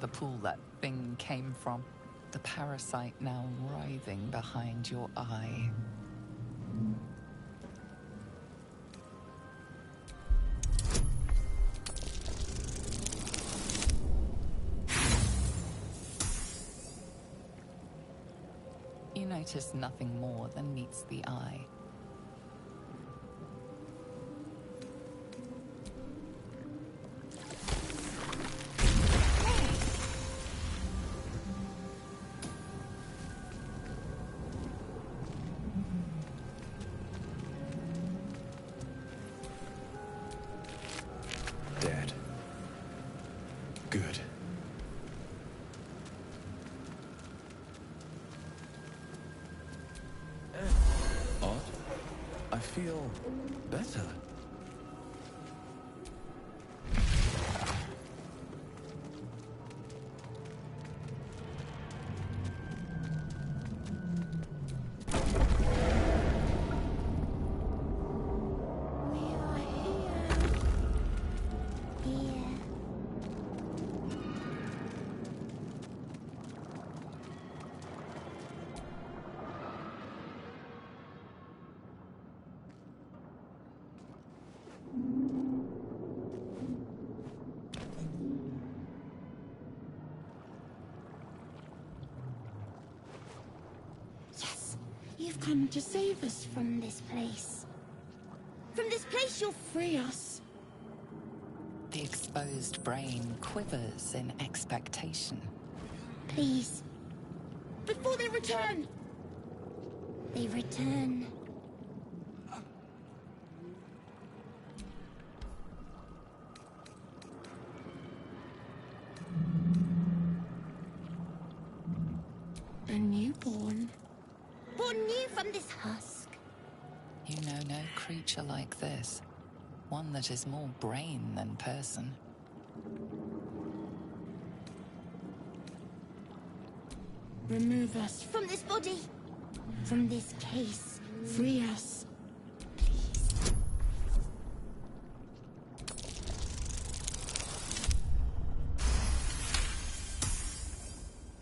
the pool that thing came from. The parasite now writhing behind your eye. You notice nothing more than meets the eye. Dead. Good. Odd. I feel better. You've come to save us from this place. From this place you'll free us. The exposed brain quivers in expectation. Please. Before they return! They return. A newborn. Born new from this husk. You know no creature like this. One that is more brain than person. Remove us from this body. From this case. Free us. Please.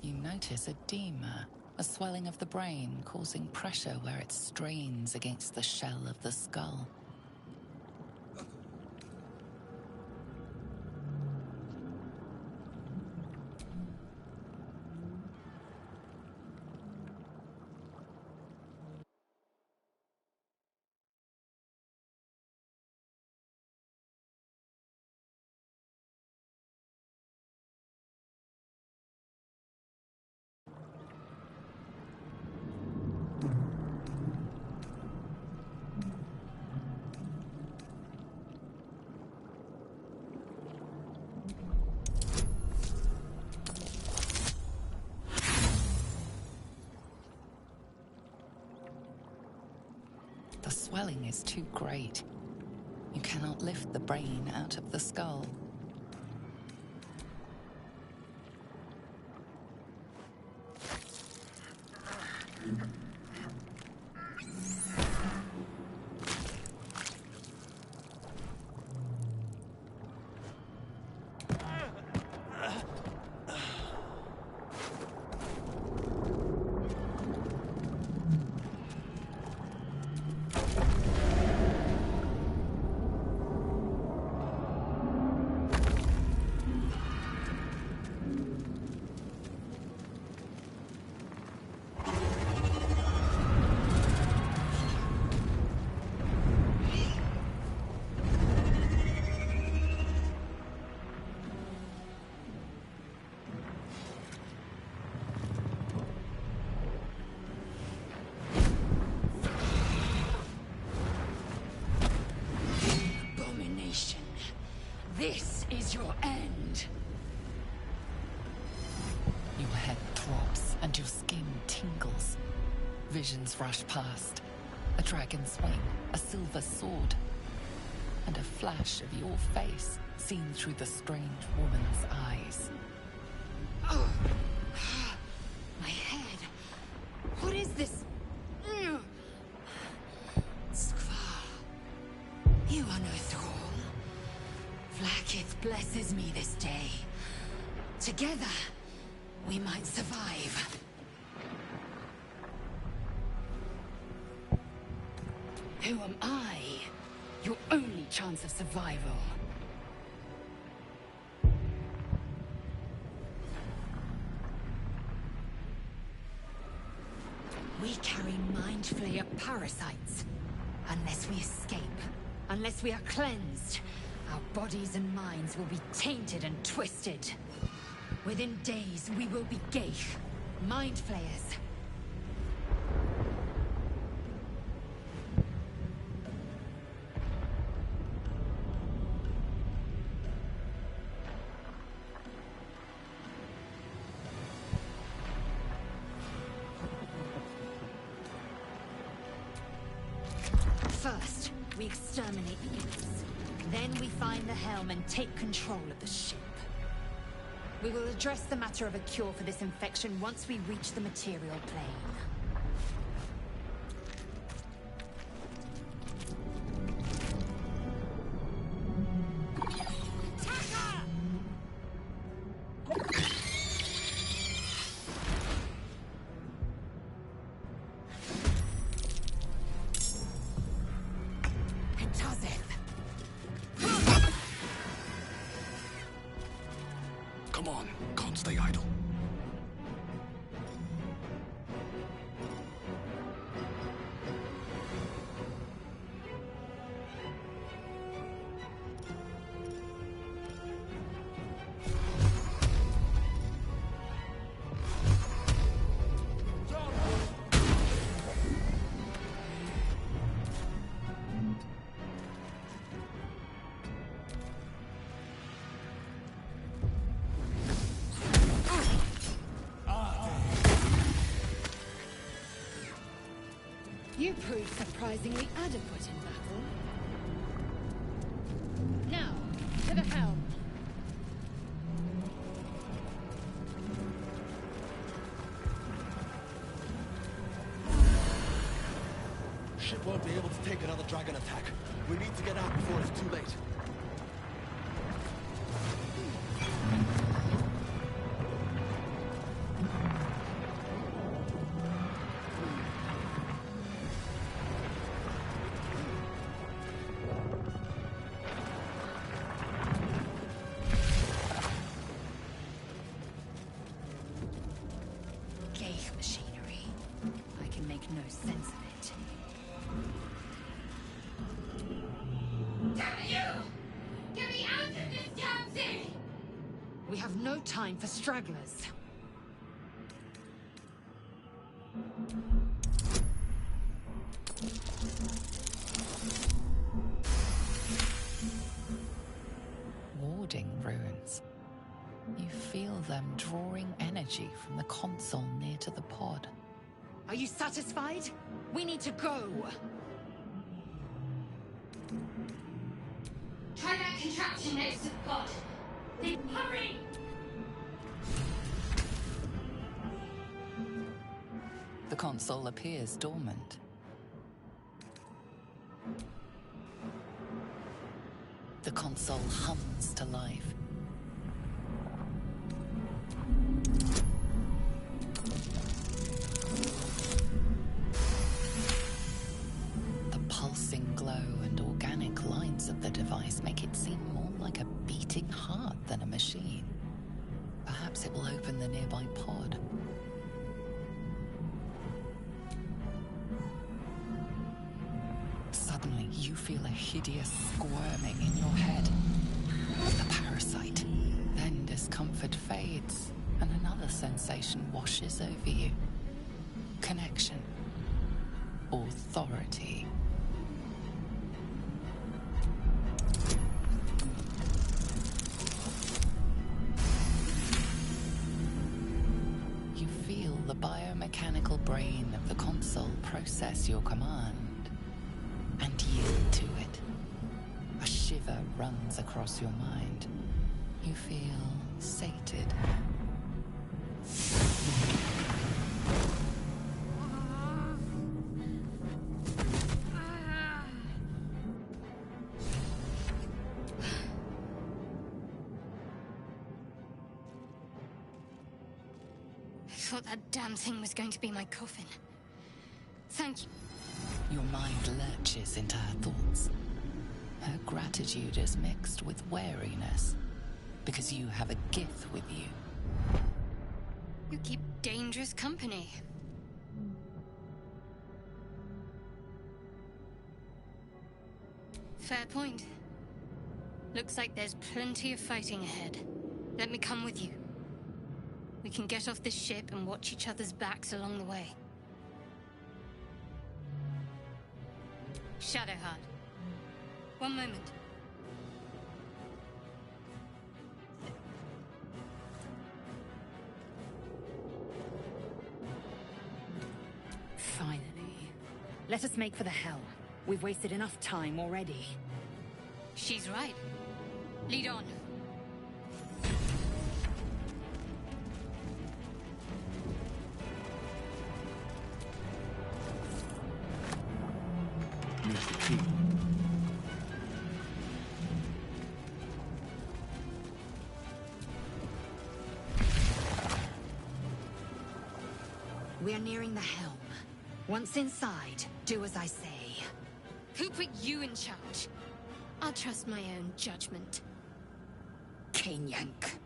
You notice edema, a swelling of the brain causing pressure where it strains against the shell of the skull. The swelling is too great. You cannot lift the brain out of the skull. This is your end. Your head throbs and your skin tingles. Visions rush past. A dragon's wing, a silver sword, and a flash of your face seen through the strange woman's eyes. Oh. My head. What is this? Skvar. You are no thrall. Vlaakith blesses me this day. Together Together, we might survive. Who am I? Your only chance of survival. We carry Mind Flayer parasites. Unless we escape, unless we are cleansed, our bodies and minds will be tainted and twisted. Within days, we will be Geich, Mind Flayers. First, we exterminate the imps. Then we find the helm and take control of the ship. We will address the matter of a cure for this infection once we reach the material plane. Come on, can't stay idle. You proved surprisingly adequate in battle. Now, to the helm. Ship won't be able to take another dragon attack. We need to get out before it's too late. Geich machinery. I can make no sense of it. Damn you! Get me out of this damn thing! We have no time for stragglers. Warding runes. You feel them drawing energy from the console near to the pod. Are you satisfied? We need to go. Try that contraption next to the pod. Hurry! The console appears dormant. The console hums to life. The pulsing glow and organic lines of the device make it seem more like a beating heart than a machine. Perhaps it will open the nearby pod. Suddenly, you feel a hideous squirming in your head. The parasite. Then discomfort fades, and another sensation washes over you. Connection. Authority. You feel the biomechanical brain of the console process your command and yield to it. A shiver runs across your mind. You feel sated. I thought that damn thing was going to be my coffin. Thank you. Your mind lurches into her thoughts. Her gratitude is mixed with wariness, because you have a gift with you. You keep dangerous company. Fair point. Looks like there's plenty of fighting ahead. Let me come with you. We can get off this ship and watch each other's backs along the way. Shadowheart. One moment. Finally. Let us make for the helm. We've wasted enough time already. She's right. Lead on. Here's the key. We're nearing the helm. Once inside, do as I say. Who put you in charge? I'll trust my own judgment. Cane Yank.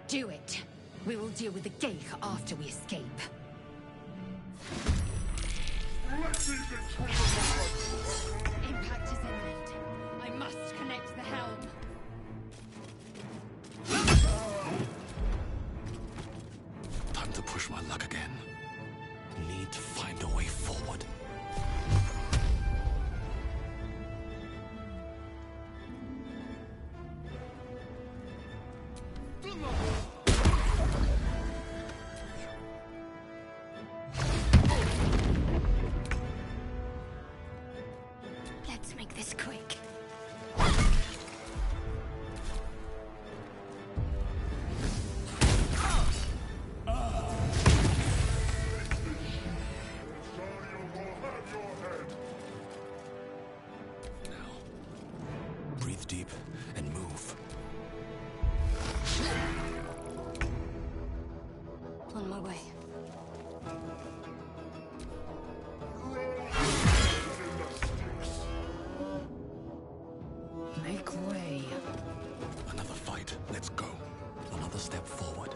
Do it. We will deal with the Ghaik after we escape. Impact is imminent. I must connect the helm. Time to push my luck again. Need to find a way forward. Let's make this quick. Now, breathe deep and move. On my way. Make way. Another fight. Let's go. Another step forward.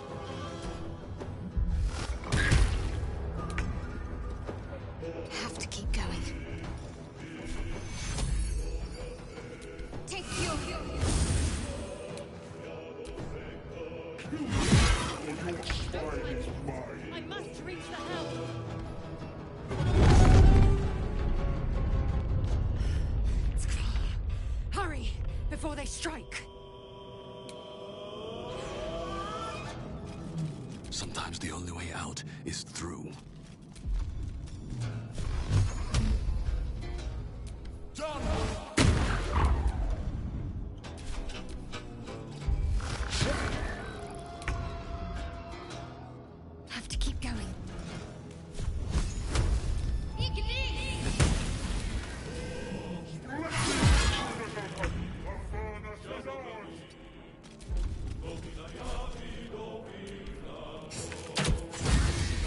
Have to keep going. Take fuel. I must reach the helm. Hurry, before they strike. Sometimes the only way out is through. Have to keep going.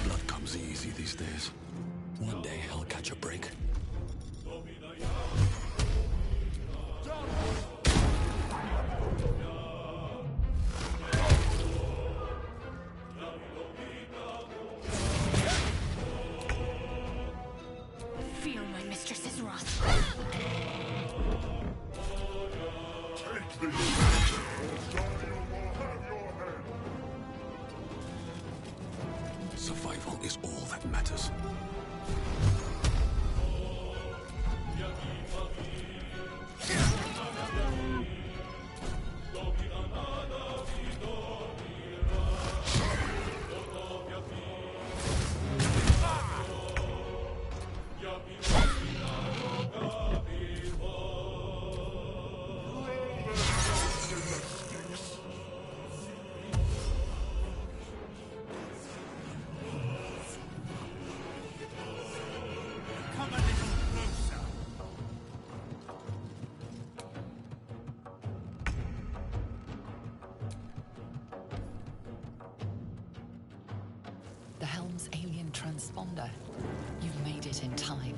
Blood comes easy these days. One day I'll catch a break. Feel my mistress's wrath. Survival is all that matters. Come a little closer. The helm's alien transponder. You've made it in time.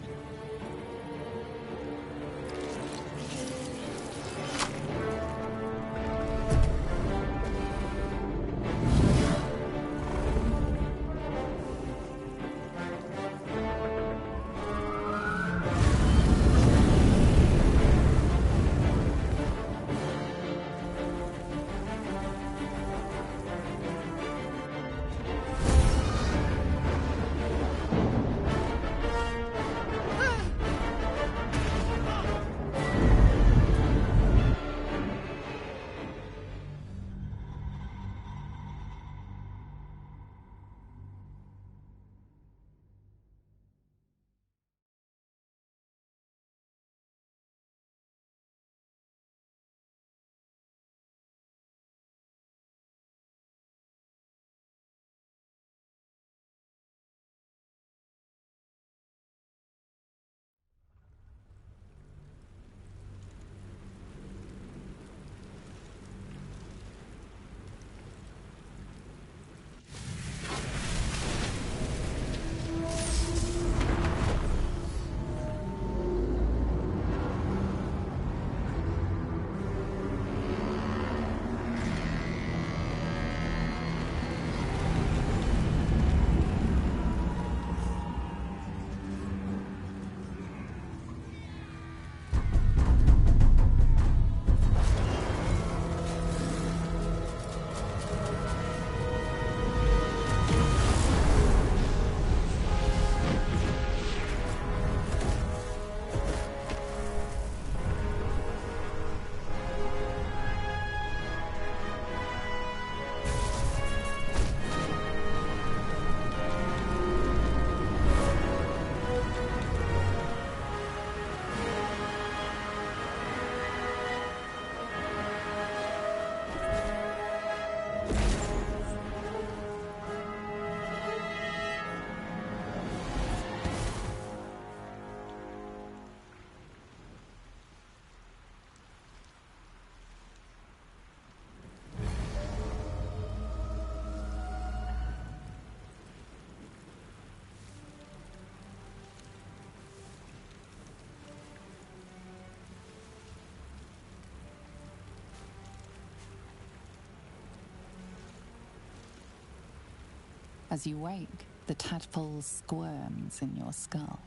As you wake, the tadpole squirms in your skull.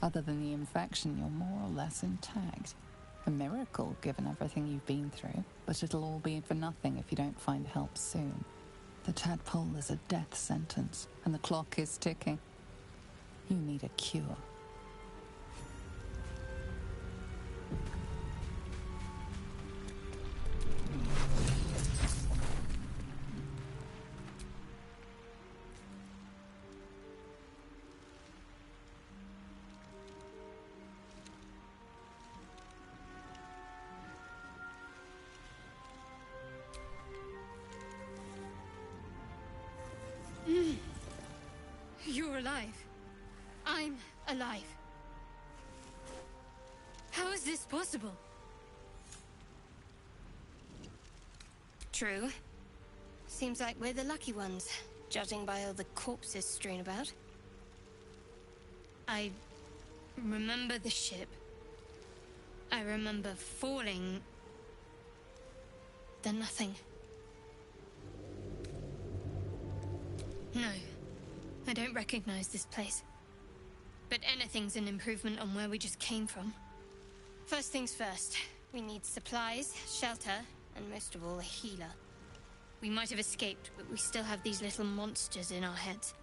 Other than the infection, you're more or less intact. A miracle, given everything you've been through, but it'll all be for nothing if you don't find help soon. The tadpole is a death sentence, and the clock is ticking. You need a cure. You're alive. I'm alive. How is this possible? True. Seems like we're the lucky ones, judging by all the corpses strewn about. I remember the ship. I remember falling. Then nothing. No. I don't recognize this place. But anything's an improvement on where we just came from. First things first. We need supplies, shelter, and most of all, a healer. We might have escaped, but we still have these little monsters in our heads.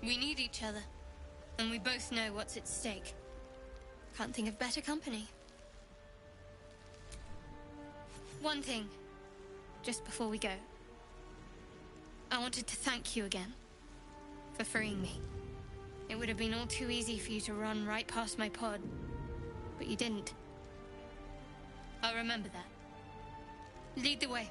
We need each other, and we both know what's at stake. Can't think of better company. One thing, just before we go. I wanted to thank you again for freeing me. It would have been all too easy for you to run right past my pod, but you didn't. I'll remember that. Lead the way.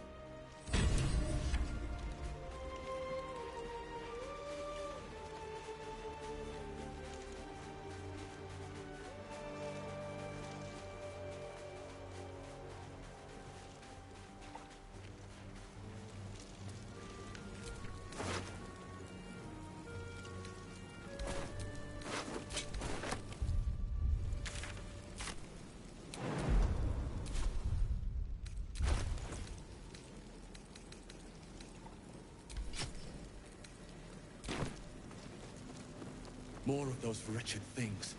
More of those wretched things.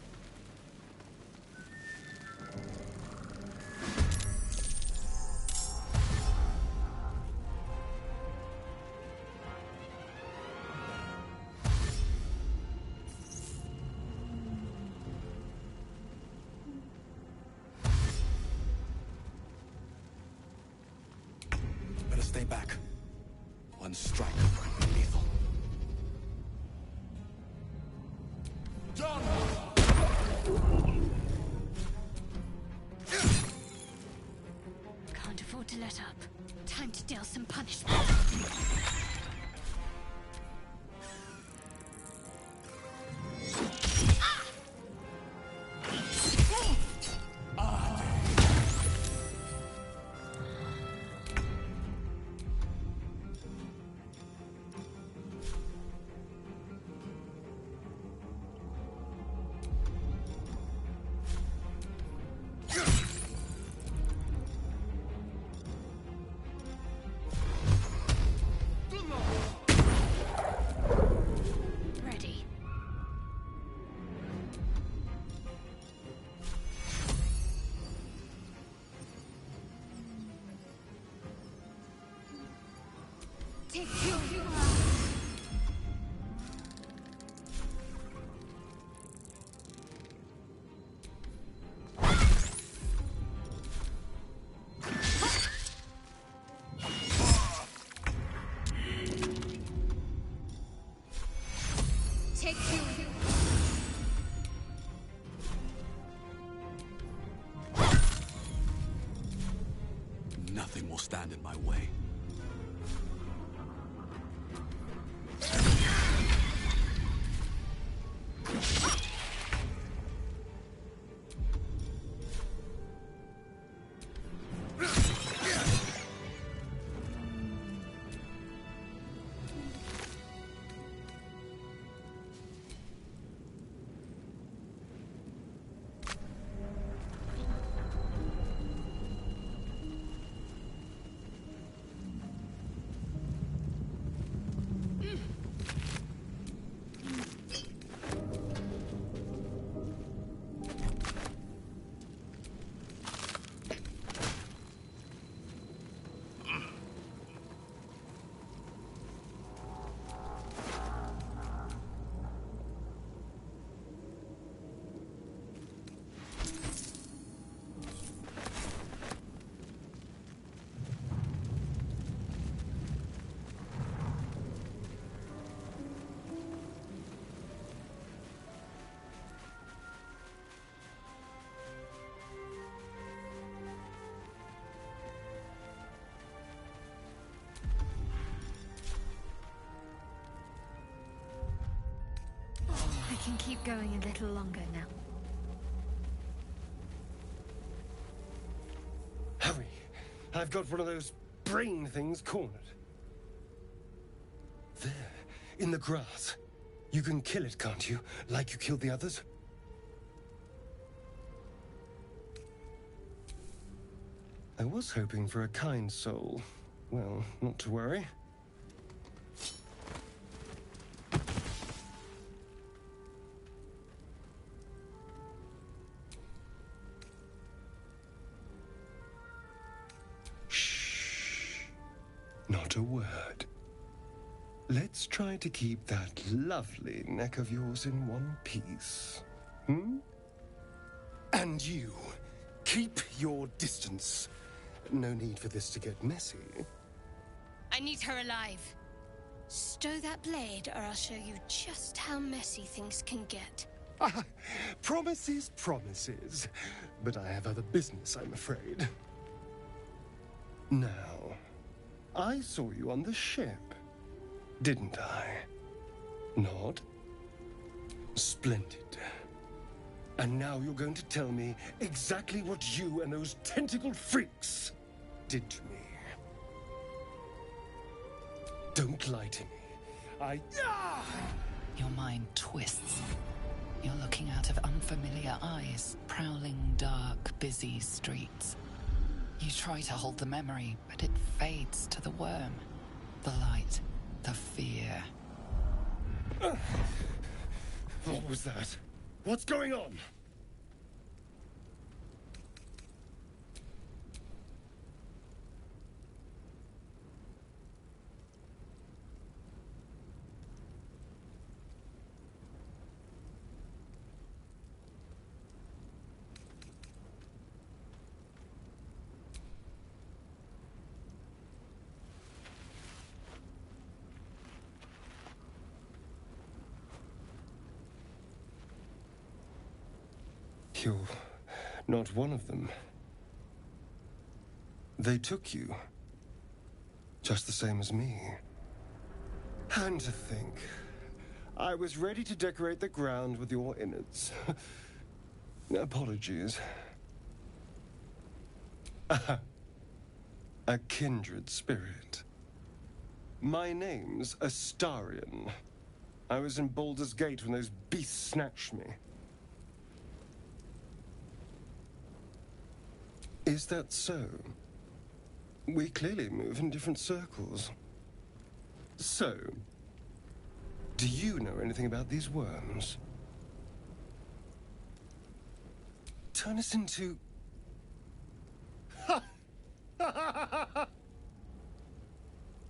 Better stay back. One strike could be lethal. Can't afford to let up. Time to deal some punishment. Ready. Take you. Take you. Nothing will stand in my way. I can keep going a little longer now. Hurry! I've got one of those brain things cornered. There, in the grass. You can kill it, can't you? Like you killed the others? I was hoping for a kind soul. Well, not to worry. Shh. Not a word. Let's try to keep that lovely neck of yours in one piece. Hmm? And you, keep your distance. No need for this to get messy. I need her alive. Stow that blade, or I'll show you just how messy things can get. Promises, promises. But I have other business, I'm afraid. Now, I saw you on the ship, didn't I? Not? Splendid. And now you're going to tell me exactly what you and those tentacled freaks did to me. Don't lie to me. Your mind twists. You're looking out of unfamiliar eyes, prowling dark, busy streets. You try to hold the memory, but it fades to the worm. The light, the fear. What was that? What's going on? You're not one of them. They took you. Just the same as me. And to think, I was ready to decorate the ground with your innards. Apologies. A kindred spirit. My name's Astarion. I was in Baldur's Gate when those beasts snatched me. Is that so? We clearly move in different circles. So, do you know anything about these worms? Turn us into...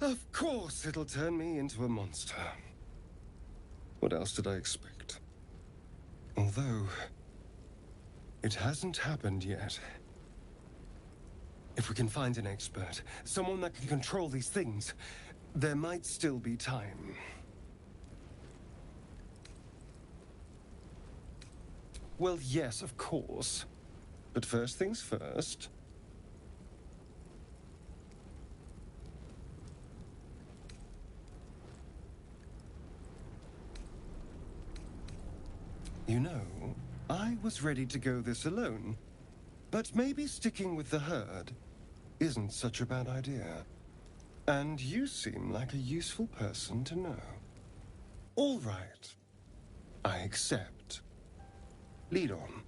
Of course it'll turn me into a monster. What else did I expect? Although, it hasn't happened yet. If we can find an expert, someone that can control these things, there might still be time. Well, yes, of course. But first things first. You know, I was ready to go this alone. But maybe sticking with the herd isn't such a bad idea. And you seem like a useful person to know. All right. I accept. Lead on.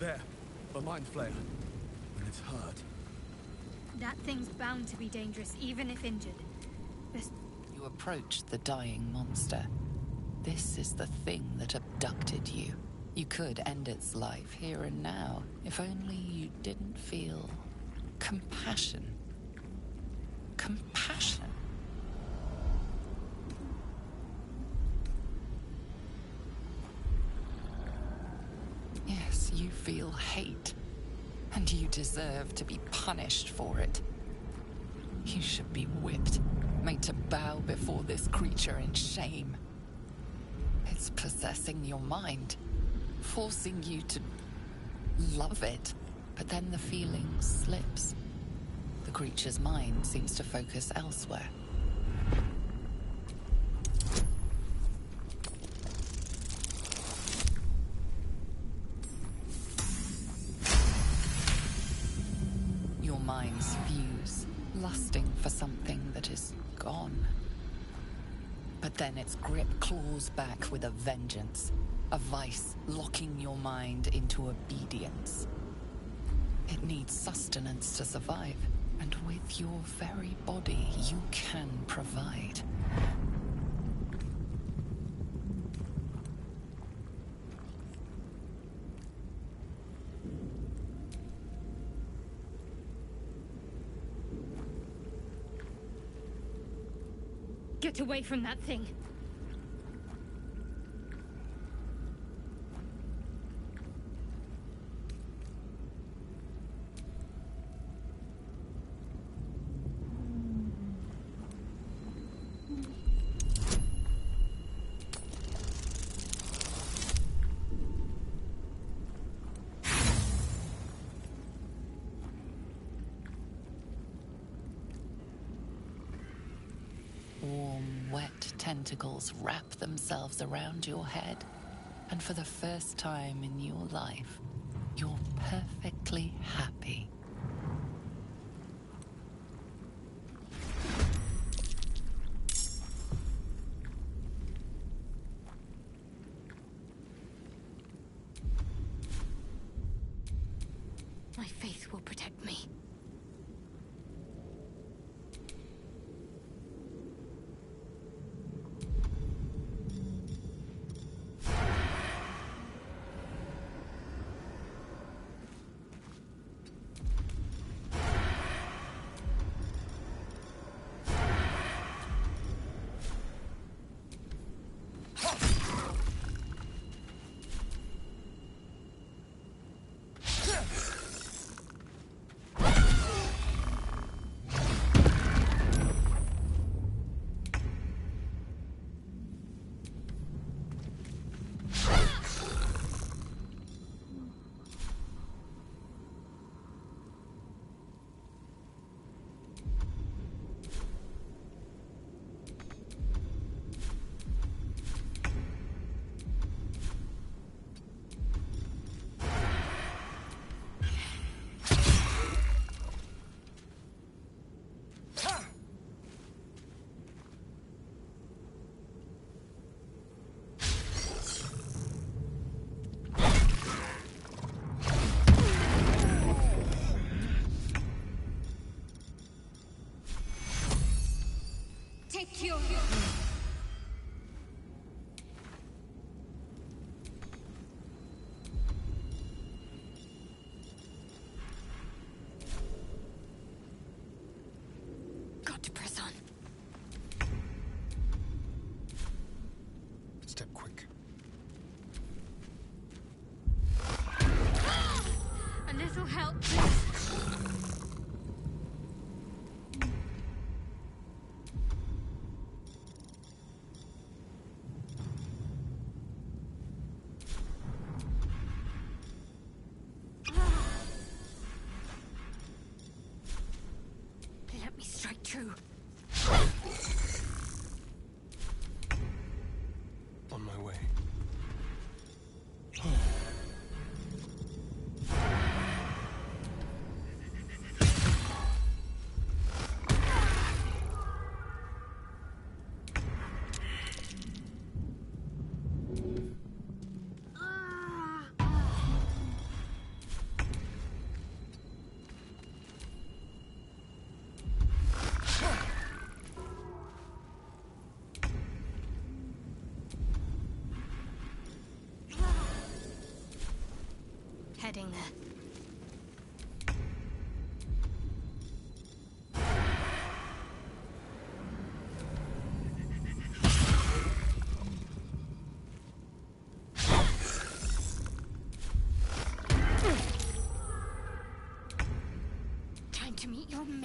There. A mind flayer. When it's hurt. That thing's bound to be dangerous, even if injured. You approach the dying monster. This is the thing that abducted you. You could end its life here and now, if only you didn't feel compassion. Compassion? Yes, you feel hate, and you deserve to be punished for it. You should be whipped, made to bow before this creature in shame. It's possessing your mind, forcing you to love it, but then the feeling slips. The creature's mind seems to focus elsewhere. Your minds fuse, lusting for something that is gone. But then its grip claws back with a vengeance, a vice locking your mind into obedience. It needs sustenance to survive, and with your very body you can provide. Get away from that thing. Warm, wet tentacles wrap themselves around your head, and for the first time in your life, you're perfectly happy. My faith will protect me. Take your... Got to press on. Step quick. A little help, please. Let me strike true. On my way.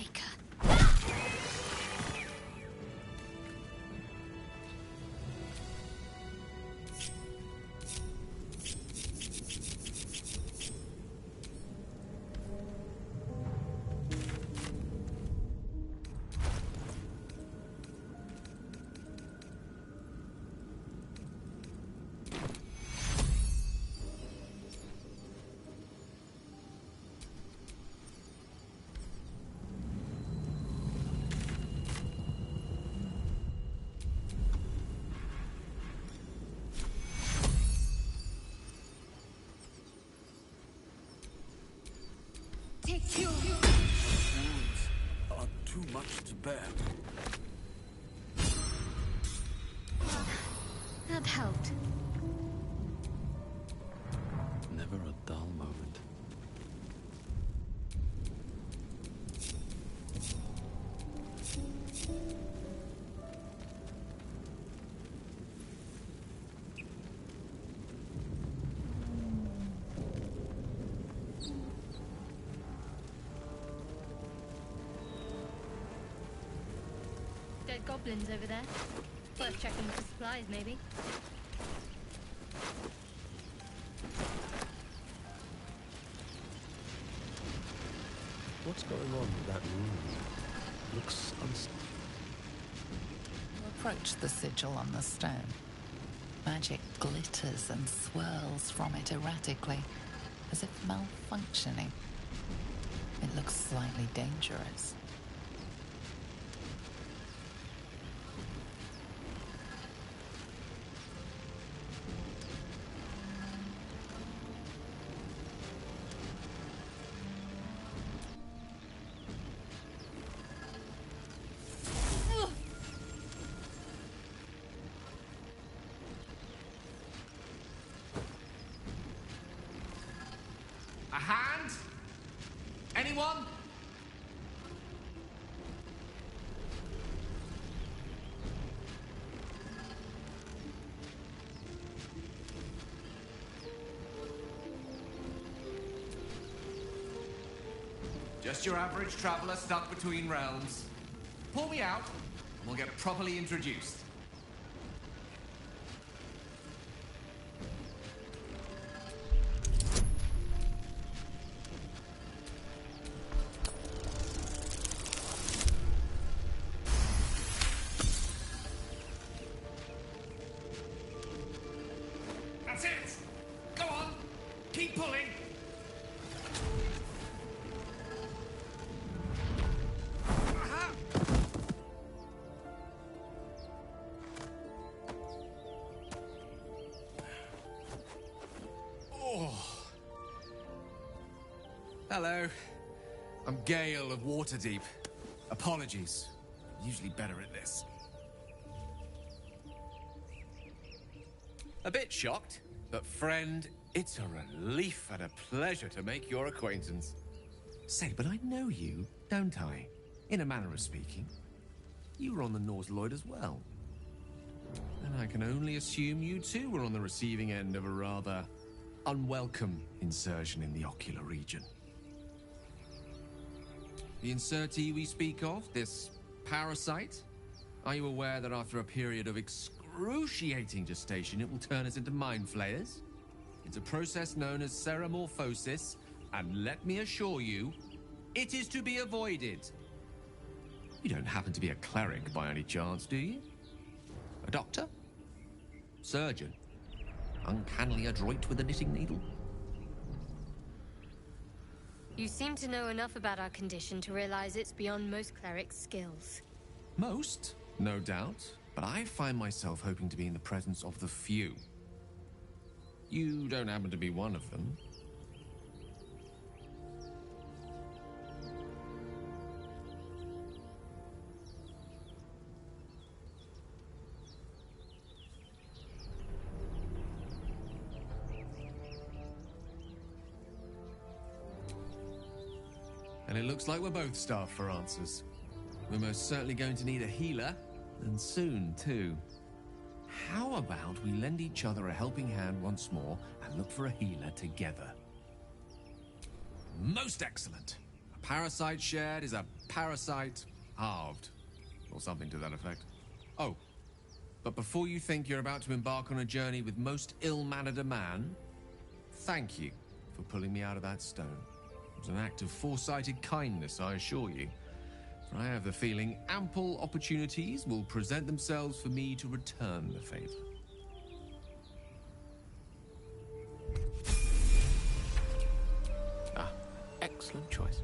Rainmaker. Wounds are too much to bear. That helped. Never a dull moment. Dead goblins over there. Worth checking for supplies, maybe. What's going on with that room? Looks unstable. You approach the sigil on the stone. Magic glitters and swirls from it erratically, as if malfunctioning. It looks slightly dangerous. A hand? Anyone? Just your average traveler stuck between realms. Pull me out, and we'll get properly introduced. That's it! Go on! Keep pulling! Aha! Oh. Hello. I'm Gale of Waterdeep. Apologies. Usually better at this. A bit shocked, but friend, it's a relief and a pleasure to make your acquaintance. Say, but I know you, don't I? In a manner of speaking. You were on the Nautiloid as well. And I can only assume you too were on the receiving end of a rather unwelcome insertion in the ocular region. The insertee we speak of, this parasite, are you aware that after a period of excruciating gestation, it will turn us into mind flayers? It's a process known as ceramorphosis, and let me assure you, it is to be avoided. You don't happen to be a cleric by any chance, do you? A doctor? Surgeon? Uncannily adroit with a knitting needle? You seem to know enough about our condition to realize it's beyond most clerics' skills. Most, no doubt, but I find myself hoping to be in the presence of the few. You don't happen to be one of them. And it looks like we're both starved for answers. We're most certainly going to need a healer, and soon, too. How about we lend each other a helping hand once more and look for a healer together? Most excellent. parasite shared is a parasite halved. Or something to that effect. Oh, but before you think you're about to embark on a journey with most ill-mannered a man, thank you for pulling me out of that stone. It was an act of foresighted kindness, I assure you. For I have the feeling ample opportunities will present themselves for me to return the favor. Ah, excellent choice.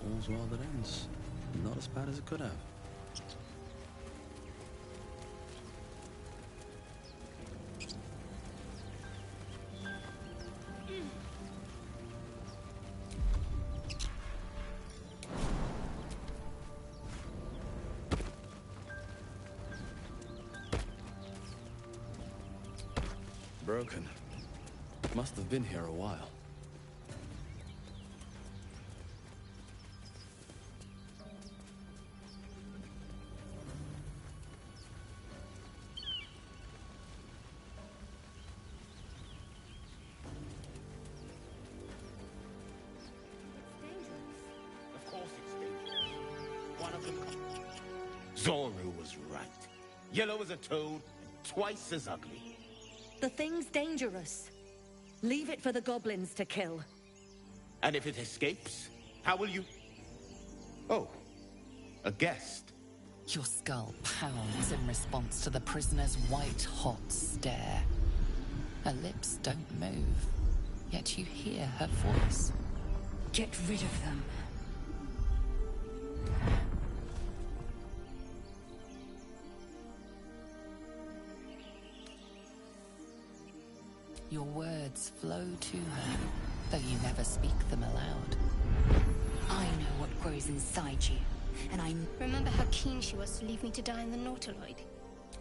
All's well that ends. Not as bad as it could have. Broken. Must have been here a while. Zoru was right. Yellow as a toad, and twice as ugly. The thing's dangerous. Leave it for the goblins to kill. And if it escapes, how will you... Oh, a guest. Your skull pounds in response to the prisoner's white-hot stare. Her lips don't move, yet you hear her voice. Get rid of them. Your words flow to her, though you never speak them aloud. I know what grows inside you, and I... Remember how keen she was to leave me to die in the Nautiloid?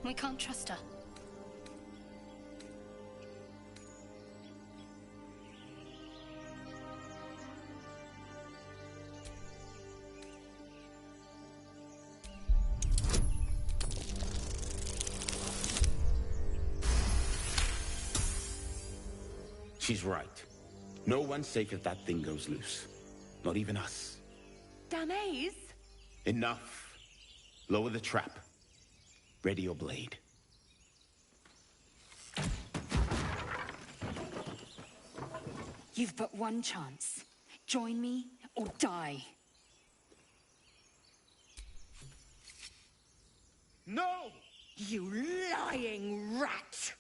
We can't trust her. She's right. No one's safe if that thing goes loose. Not even us. Danais? Enough. Lower the trap. Ready your blade. You've but one chance. Join me or die. No! You lying rat!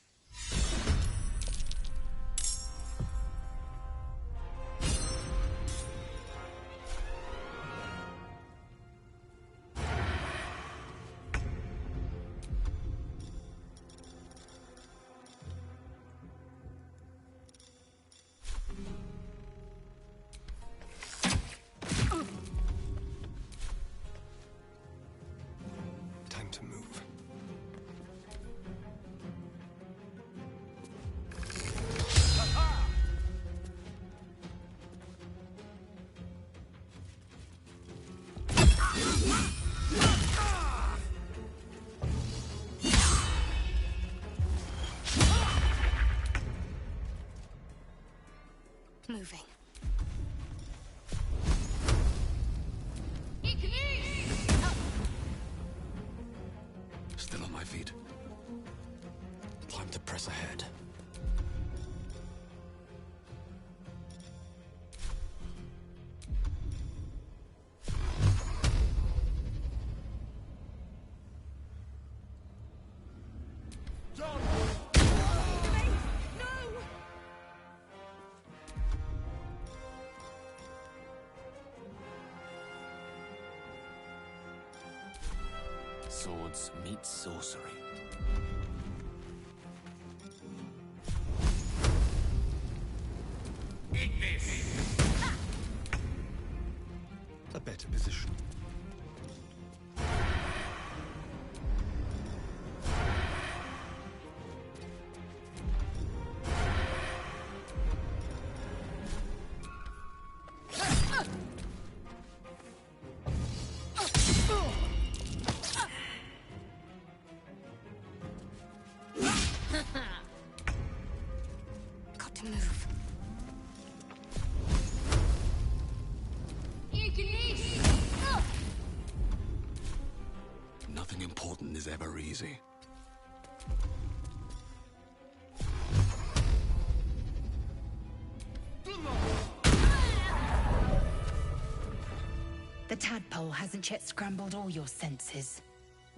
Time to move. Moving. Still on my feet. Time to press ahead. Swords meet sorcery. Eat this! A better position. Got to move. Nothing important is ever easy. The tadpole hasn't yet scrambled all your senses.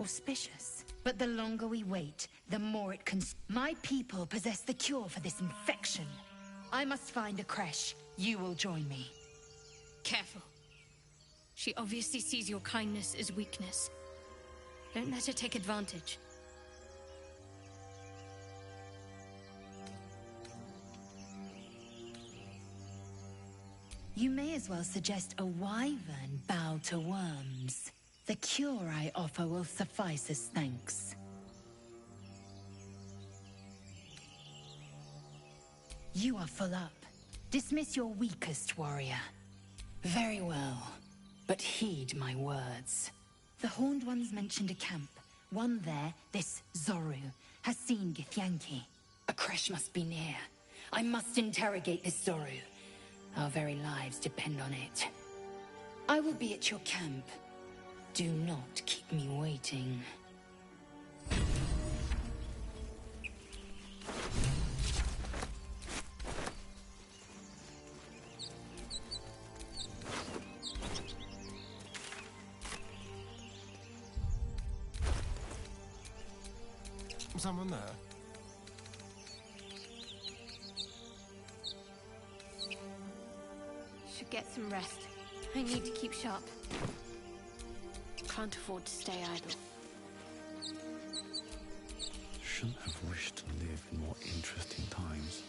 Auspicious. But the longer we wait, the more it can... My people possess the cure for this infection. I must find a creche. You will join me. Careful. She obviously sees your kindness as weakness. Don't let her take advantage. You may as well suggest a wyvern bow to worms. The cure I offer will suffice as thanks. You are full up. Dismiss your weakest warrior. Very well, but heed my words. The Horned Ones mentioned a camp. One there, this Zoru, has seen Githyanki. A creche must be near. I must interrogate this Zoru. Our very lives depend on it. I will be at your camp. Do not keep me waiting. Someone there? Should get some rest. I need to keep sharp. Can't afford to stay idle. Shouldn't have wished to live in more interesting times.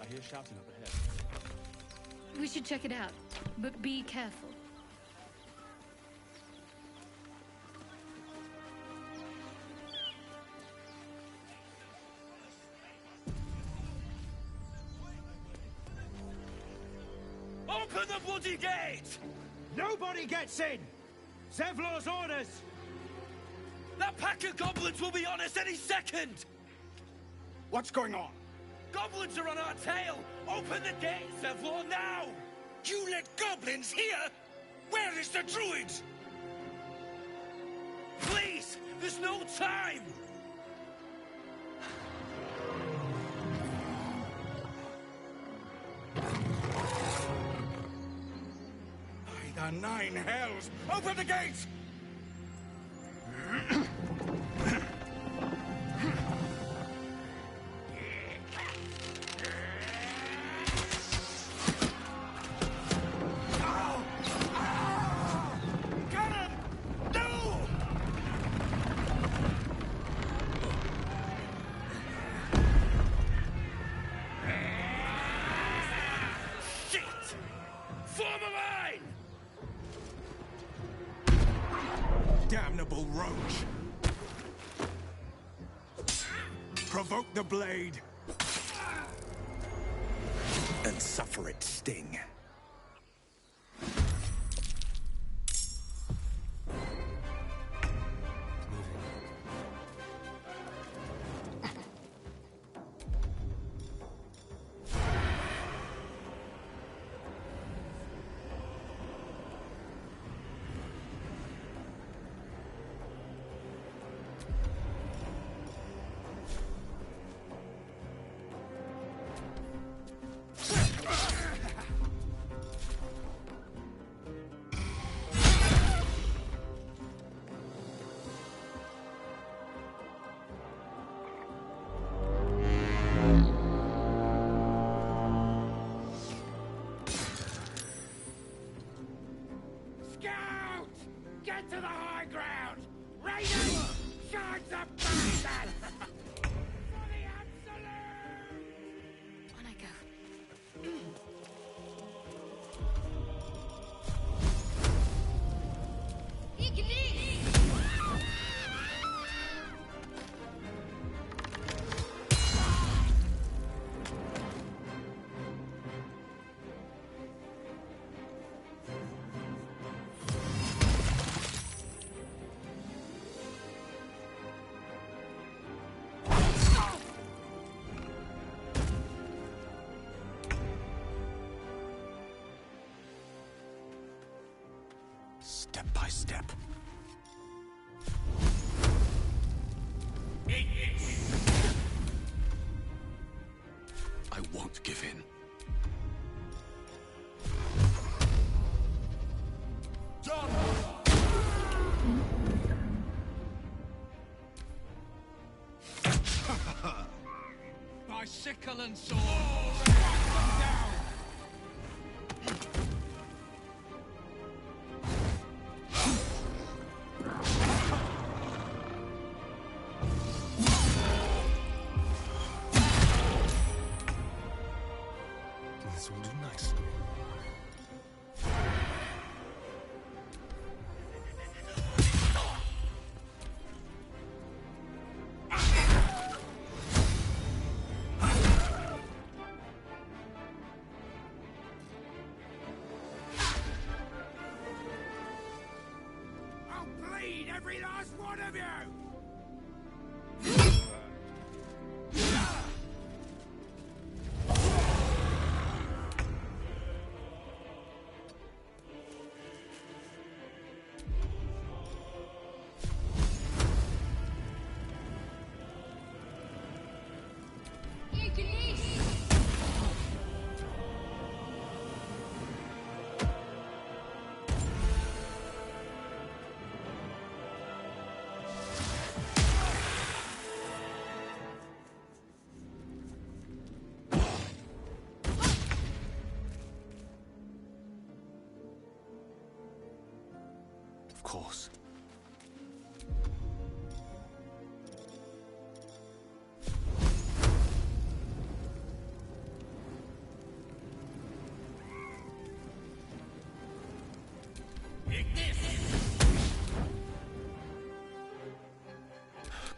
I hear shouting up ahead. We should check it out, but be careful. Open the bloody gate! Nobody gets in! Zevlor's orders! pack of goblins will be on us any second! What's going on? Goblins are on our tail! Open the gates, Sevlor, now! You let goblins here? Where is the druid? Please! There's no time! By the nine hells! Open the gates! Damnable roach! Provoke the blade! And suffer its sting. Get to the high ground! Raiders! Charge the bastards! For the absolute! On I go. Step by step. I won't give in. By sickle and sword! Strike them down! This will do nicely. I'll bleed every last one of you! Of course.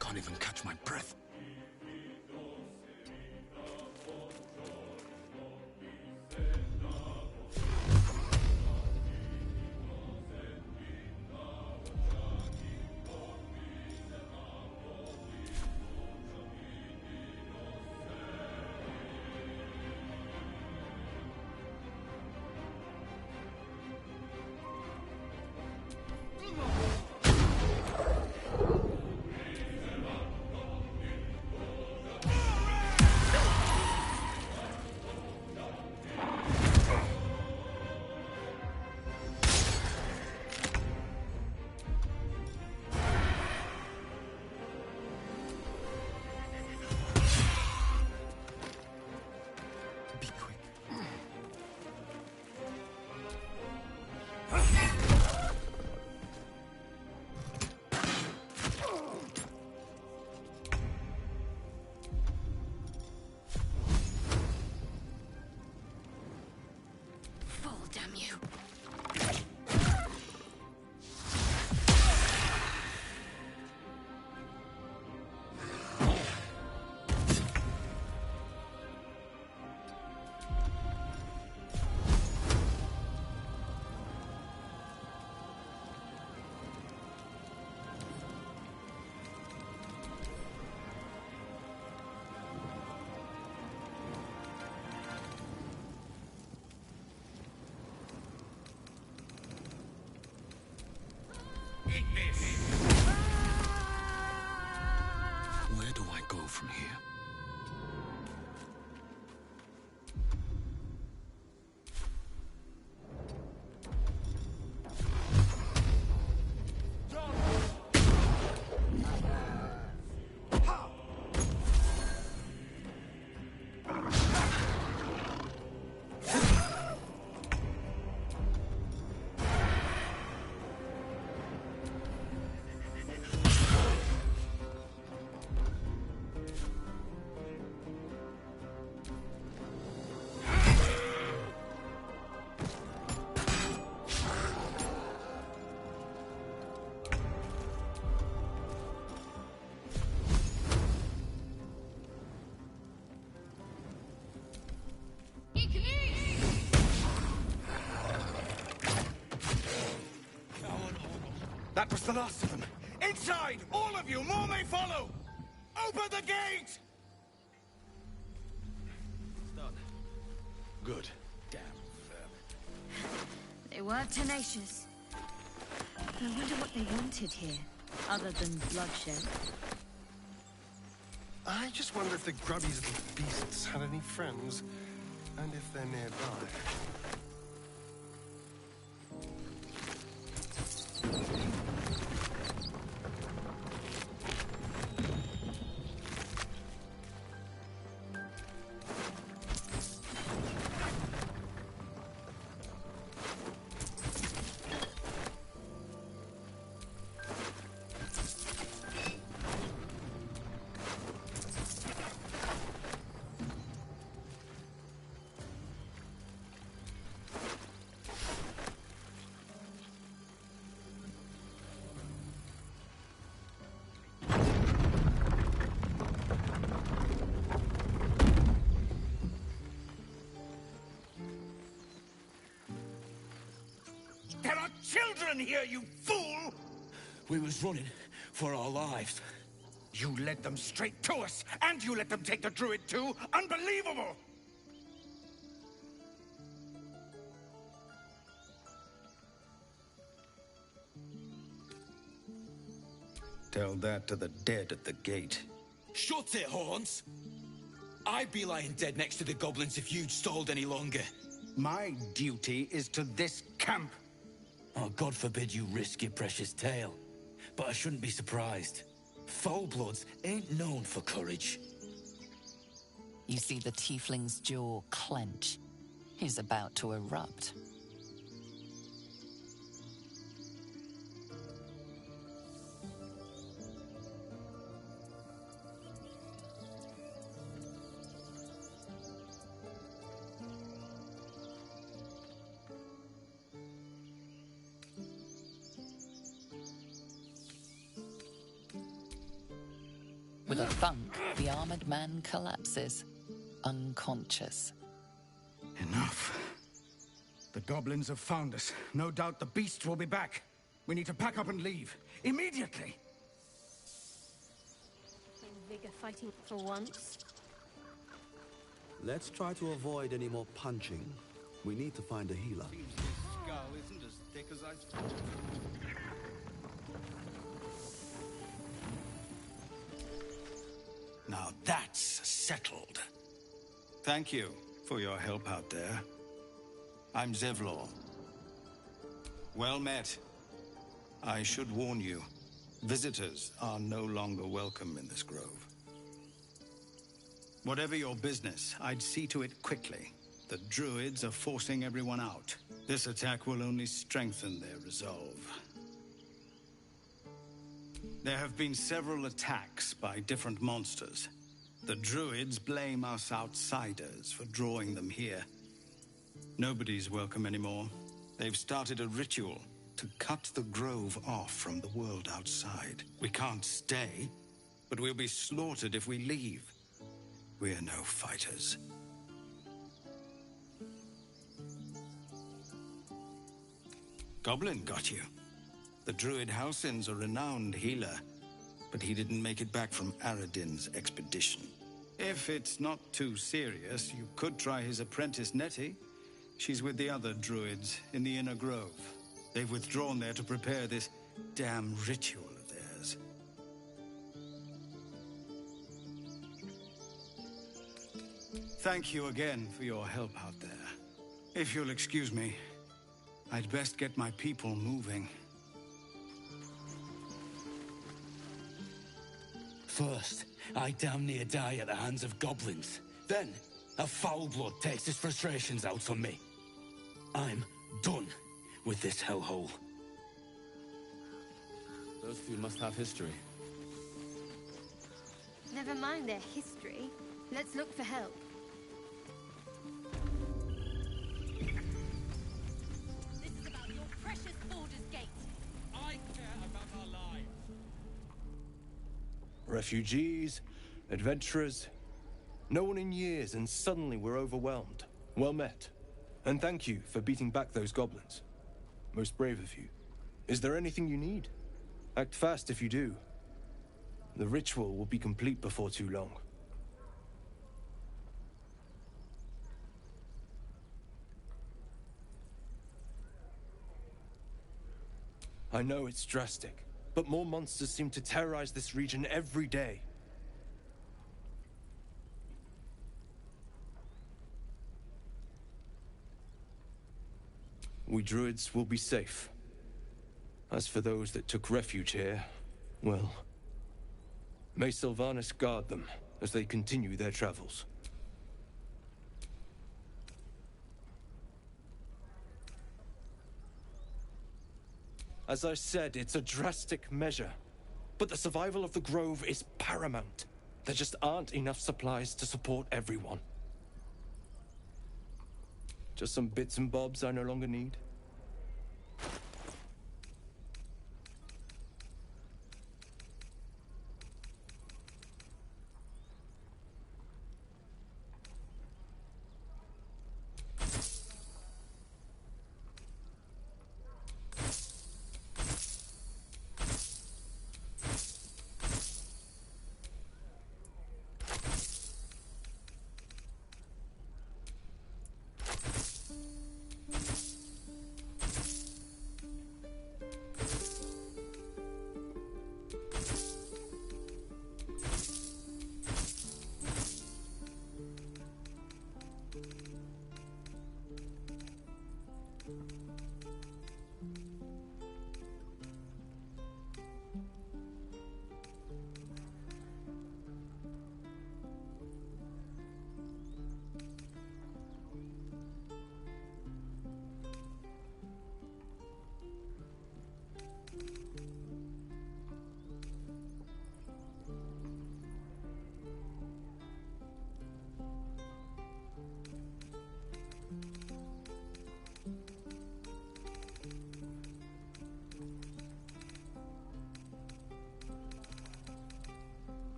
Can't even catch my breath. Where do I go from here? That was the last of them. Inside! All of you! More may follow! Open the gate! Done. Good. Damn vermin. They were tenacious. I wonder what they wanted here, other than bloodshed. I just wonder if the grubby little beasts had any friends, and if they're nearby. There are children here, you fool! We was running for our lives. You led them straight to us, and you let them take the druid too? Unbelievable! Tell that to the dead at the gate. Shut it, Horns! I'd be lying dead next to the goblins if you'd stalled any longer. My duty is to this camp. Oh, God forbid you risk your precious tail. But I shouldn't be surprised. Foulbloods ain't known for courage. You see the tiefling's jaw clench. He's about to erupt. With a thunk, the armored man collapses, unconscious. Enough. The goblins have found us. No doubt the beasts will be back. We need to pack up and leave. Immediately! Vigor fighting for once. Let's try to avoid any more punching. We need to find a healer. Seems this skull isn't as thick as I thought. Now that's settled. Thank you for your help out there. I'm Zevlor. Well met. I should warn you, visitors are no longer welcome in this grove. Whatever your business, I'd see to it quickly. The druids are forcing everyone out. This attack will only strengthen their resolve. There have been several attacks by different monsters. The druids blame us outsiders for drawing them here. Nobody's welcome anymore. They've started a ritual to cut the grove off from the world outside. We can't stay, but we'll be slaughtered if we leave. We're no fighters. Goblin got you. The druid Halsin's a renowned healer, but he didn't make it back from Aradin's expedition. If it's not too serious, you could try his apprentice Nettie. She's with the other druids in the inner grove. They've withdrawn there to prepare this damn ritual of theirs. Thank you again for your help out there. If you'll excuse me, I'd best get my people moving. First, I damn near die at the hands of goblins. Then, a foul blood takes his frustrations out on me. I'm done with this hellhole. Those two must have history. Never mind their history. Let's look for help. This is about your precious Baldur's Gate. I care about our lives. Refugees, adventurers. No one in years, and suddenly we're overwhelmed. Well met. And thank you for beating back those goblins. Most brave of you. Is there anything you need? Act fast if you do. The ritual will be complete before too long. I know it's drastic, but more monsters seem to terrorize this region every day. We druids will be safe. As for those that took refuge here, well, may Sylvanas guard them as they continue their travels. As I said, it's a drastic measure, but the survival of the Grove is paramount. There just aren't enough supplies to support everyone. Just some bits and bobs I no longer need.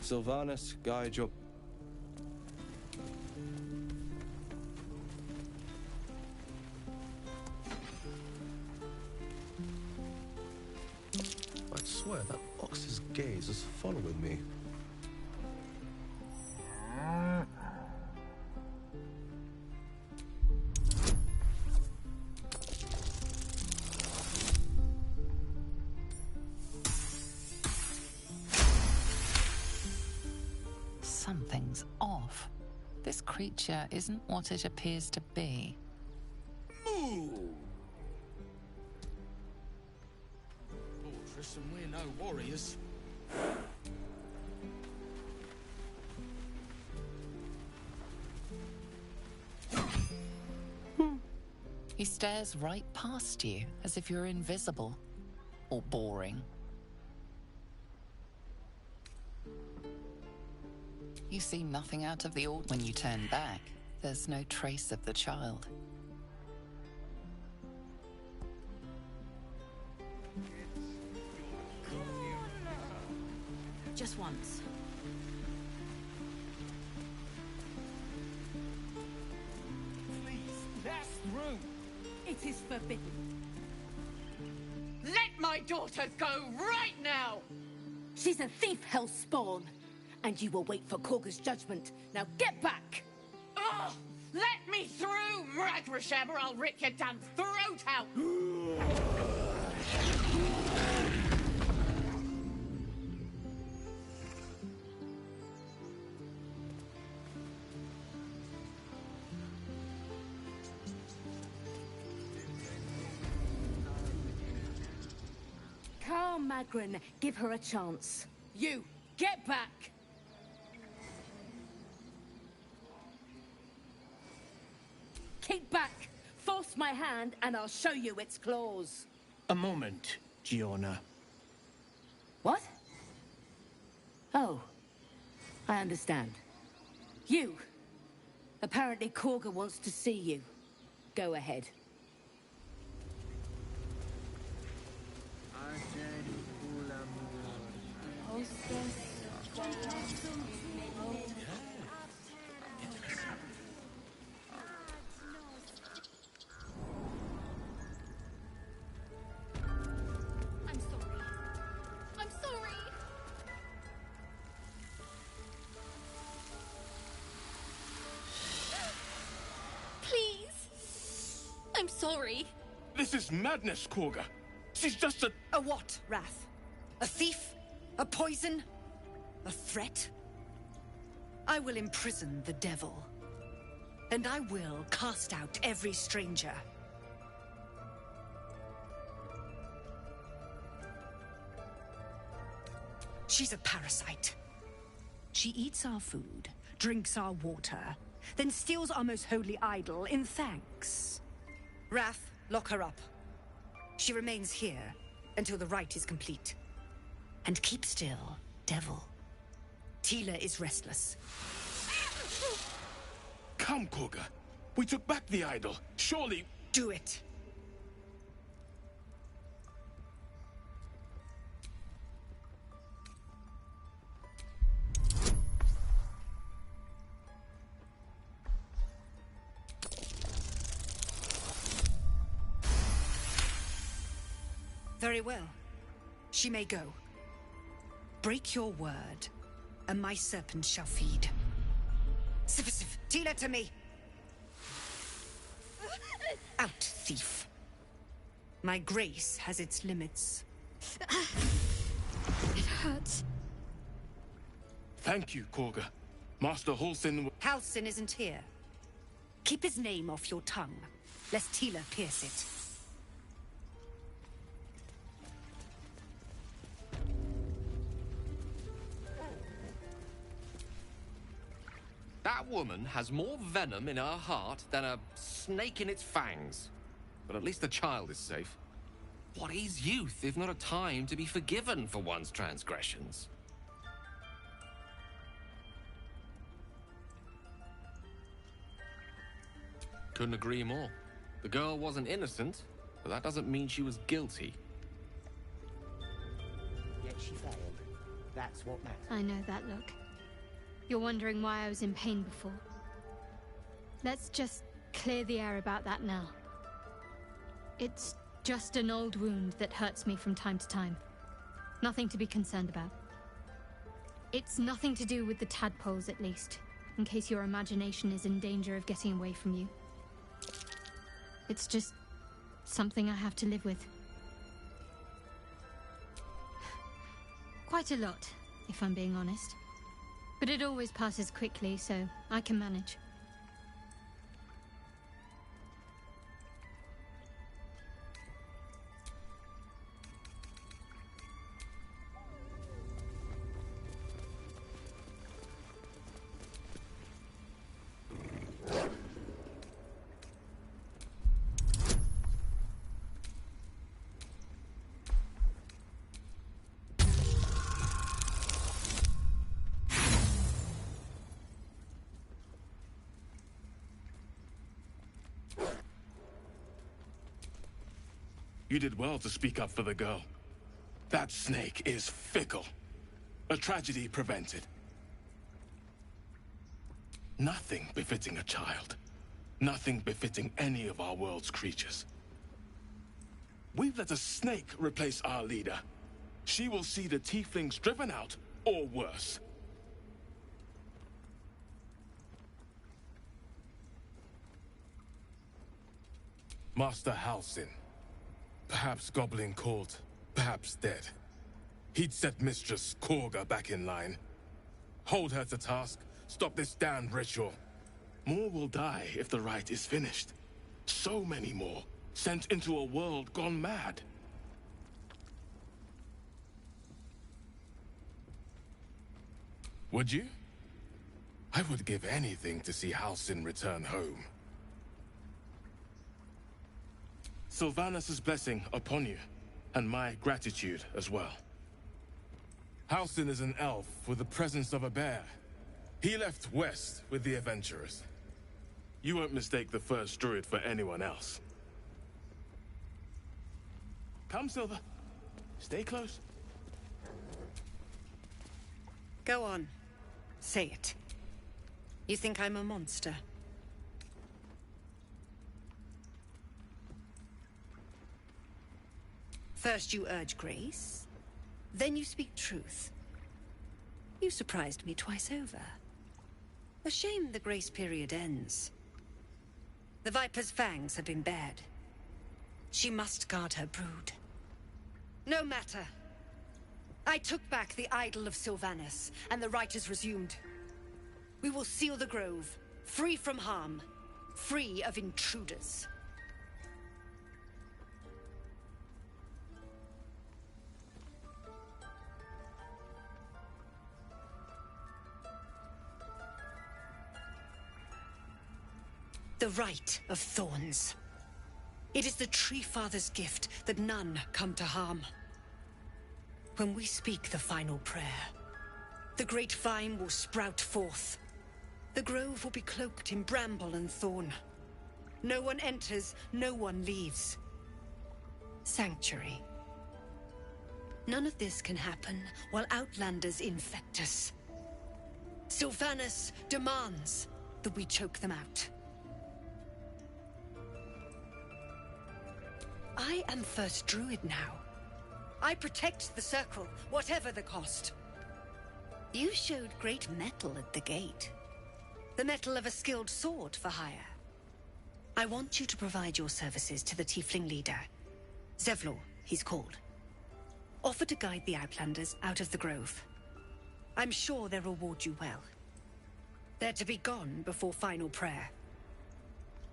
Sylvanas, guide your... I'd swear that ox's gaze is following me. Something's off. This creature isn't what it appears to be. Move! Fortress, and we're no warriors. He stares right past you, as if you're invisible. Or boring. You see nothing out of the ordinary. When you turn back, there's no trace of the child. It's your Just once. Please, let us through. It is forbidden. Let my daughter go right now! She's a thief, hellspawn. And you will wait for Korga's judgment. Now get back! Oh, let me through, Mragrasham, or I'll rip your damn throat out! Calm, Magran. Give her a chance. You, get back! Keep back! Force my hand and I'll show you its claws. A moment, Giona. What? Oh. I understand. You! Apparently Korga wants to see you. Go ahead. I'm sorry. I'm sorry. Please. I'm sorry. This is madness, Korga. She's just a... A what, Wrath? A thief? A poison? A threat? I will imprison the devil. And I will cast out every stranger. She's a parasite. She eats our food, drinks our water, then steals our most holy idol in thanks. Wrath, lock her up. She remains here until the rite is complete. And keep still, devil. Tila is restless. Come, Korga. We took back the idol. Surely... Do it. Very well. She may go. Break your word, and my serpent shall feed. Sif, Tila to me! Out, thief. My grace has its limits. It hurts. Thank you, Korga. Master Halsin... Halsin isn't here. Keep his name off your tongue, lest Tila pierce it. That woman has more venom in her heart than a snake in its fangs. But at least the child is safe. What is youth if not a time to be forgiven for one's transgressions? Couldn't agree more. The girl wasn't innocent, but that doesn't mean she was guilty. Yet she failed. That's what matters. I know that look. You're wondering why I was in pain before. Let's just clear the air about that now. It's just an old wound that hurts me from time to time. Nothing to be concerned about. It's nothing to do with the tadpoles, at least, in case your imagination is in danger of getting away from you. It's just something I have to live with. Quite a lot, if I'm being honest. But it always passes quickly, so I can manage. You did well to speak up for the girl. That snake is fickle. A tragedy prevented. Nothing befitting a child. Nothing befitting any of our world's creatures. We've let a snake replace our leader. She will see the tieflings driven out, or worse. Master Halsin. Perhaps goblin caught, perhaps dead. He'd set Mistress Korga back in line. Hold her to task, stop this damned ritual. More will die if the rite is finished. So many more, sent into a world gone mad. Would you? I would give anything to see Halsin return home. Sylvanus' blessing upon you, and my gratitude as well. Halsin is an elf with the presence of a bear. He left west with the adventurers. You won't mistake the first druid for anyone else. Come, Silver. Stay close. Go on. Say it. You think I'm a monster? First you urge grace, then you speak truth. You surprised me twice over. A shame the grace period ends. The Viper's fangs have been bared. She must guard her brood. No matter. I took back the idol of Sylvanus, and the rite is resumed. We will seal the grove, free from harm, free of intruders. The Rite of Thorns. It is the Tree Father's gift that none come to harm. When we speak the final prayer, the great vine will sprout forth. The grove will be cloaked in bramble and thorn. No one enters, no one leaves. Sanctuary. None of this can happen while Outlanders infect us. Sylvanus demands that we choke them out. I am First Druid now. I protect the Circle, whatever the cost. You showed great mettle at the gate. The mettle of a skilled sword for hire. I want you to provide your services to the Tiefling leader. Zevlor, he's called. Offer to guide the Outlanders out of the grove. I'm sure they'll reward you well. They're to be gone before final prayer.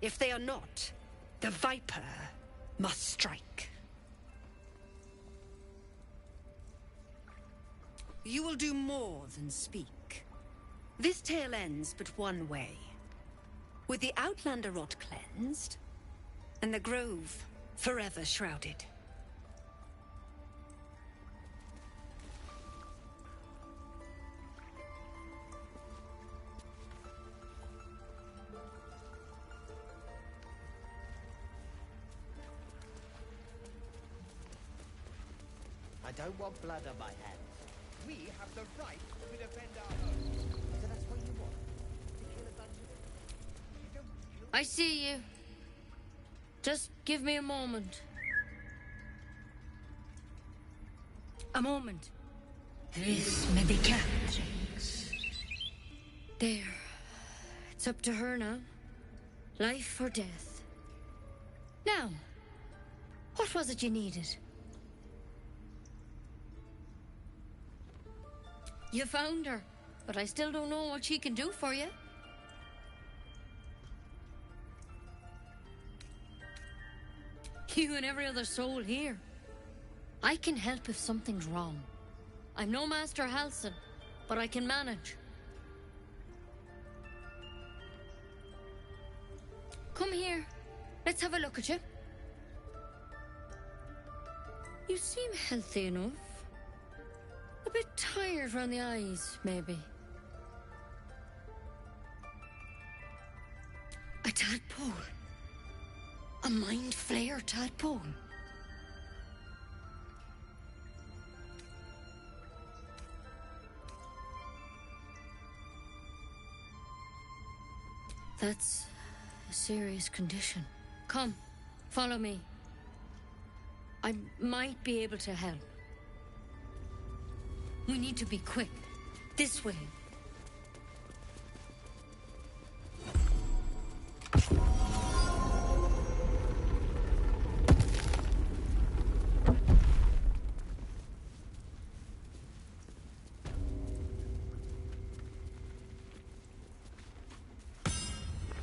If they are not, the Viper must strike. You will do more than speak. This tale ends but one way. With the Outlander rot cleansed, and the grove forever shrouded. I don't want blood on my hands. We have the right to defend our home. So that's what you want? To kill a bunch of... You don't kill... I see you. Just give me a moment. A moment. This may be captured. There. It's up to her now. Life or death. Now, what was it you needed? You found her, but I still don't know what she can do for you. You and every other soul here. I can help if something's wrong. I'm no Master Halsin, but I can manage. Come here. Let's have a look at you. You seem healthy enough. A bit tired around the eyes, maybe. A tadpole. A mind flayer tadpole. That's a serious condition. Come, follow me. I might be able to help. We need to be quick. This way.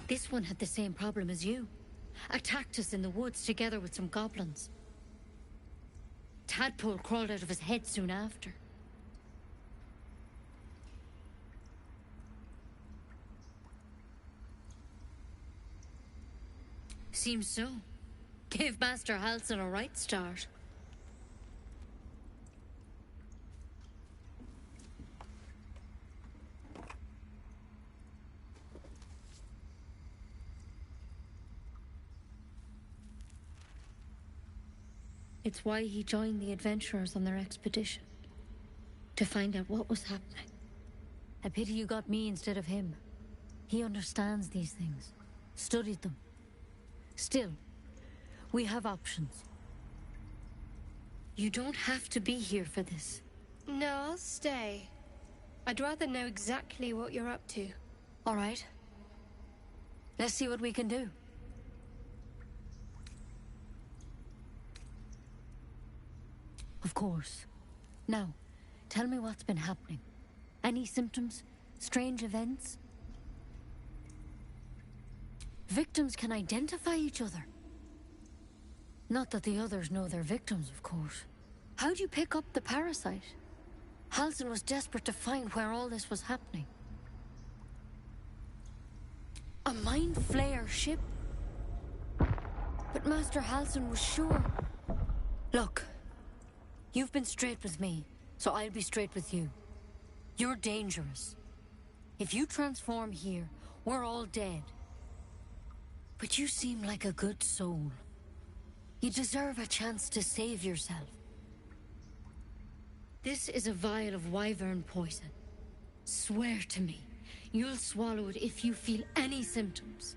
This one had the same problem as you. Attacked us in the woods together with some goblins. Tadpole crawled out of his head soon after. Seems so. Gave Master Halsin a right start. It's why he joined the adventurers on their expedition. To find out what was happening. A pity you got me instead of him. He understands these things. Studied them. Still, we have options. You don't have to be here for this. No, I'll stay. I'd rather know exactly what you're up to. All right. Let's see what we can do. Of course. Now, tell me what's been happening. Any symptoms? Strange events? Victims can identify each other. Not that the others know they're victims, of course. How'd you pick up the parasite? Halsin was desperate to find where all this was happening. A Mind Flayer ship? But Master Halsin was sure. Look, you've been straight with me, so I'll be straight with you. You're dangerous. If you transform here, we're all dead. But you seem like a good soul. You deserve a chance to save yourself. This is a vial of wyvern poison. Swear to me, you'll swallow it if you feel any symptoms.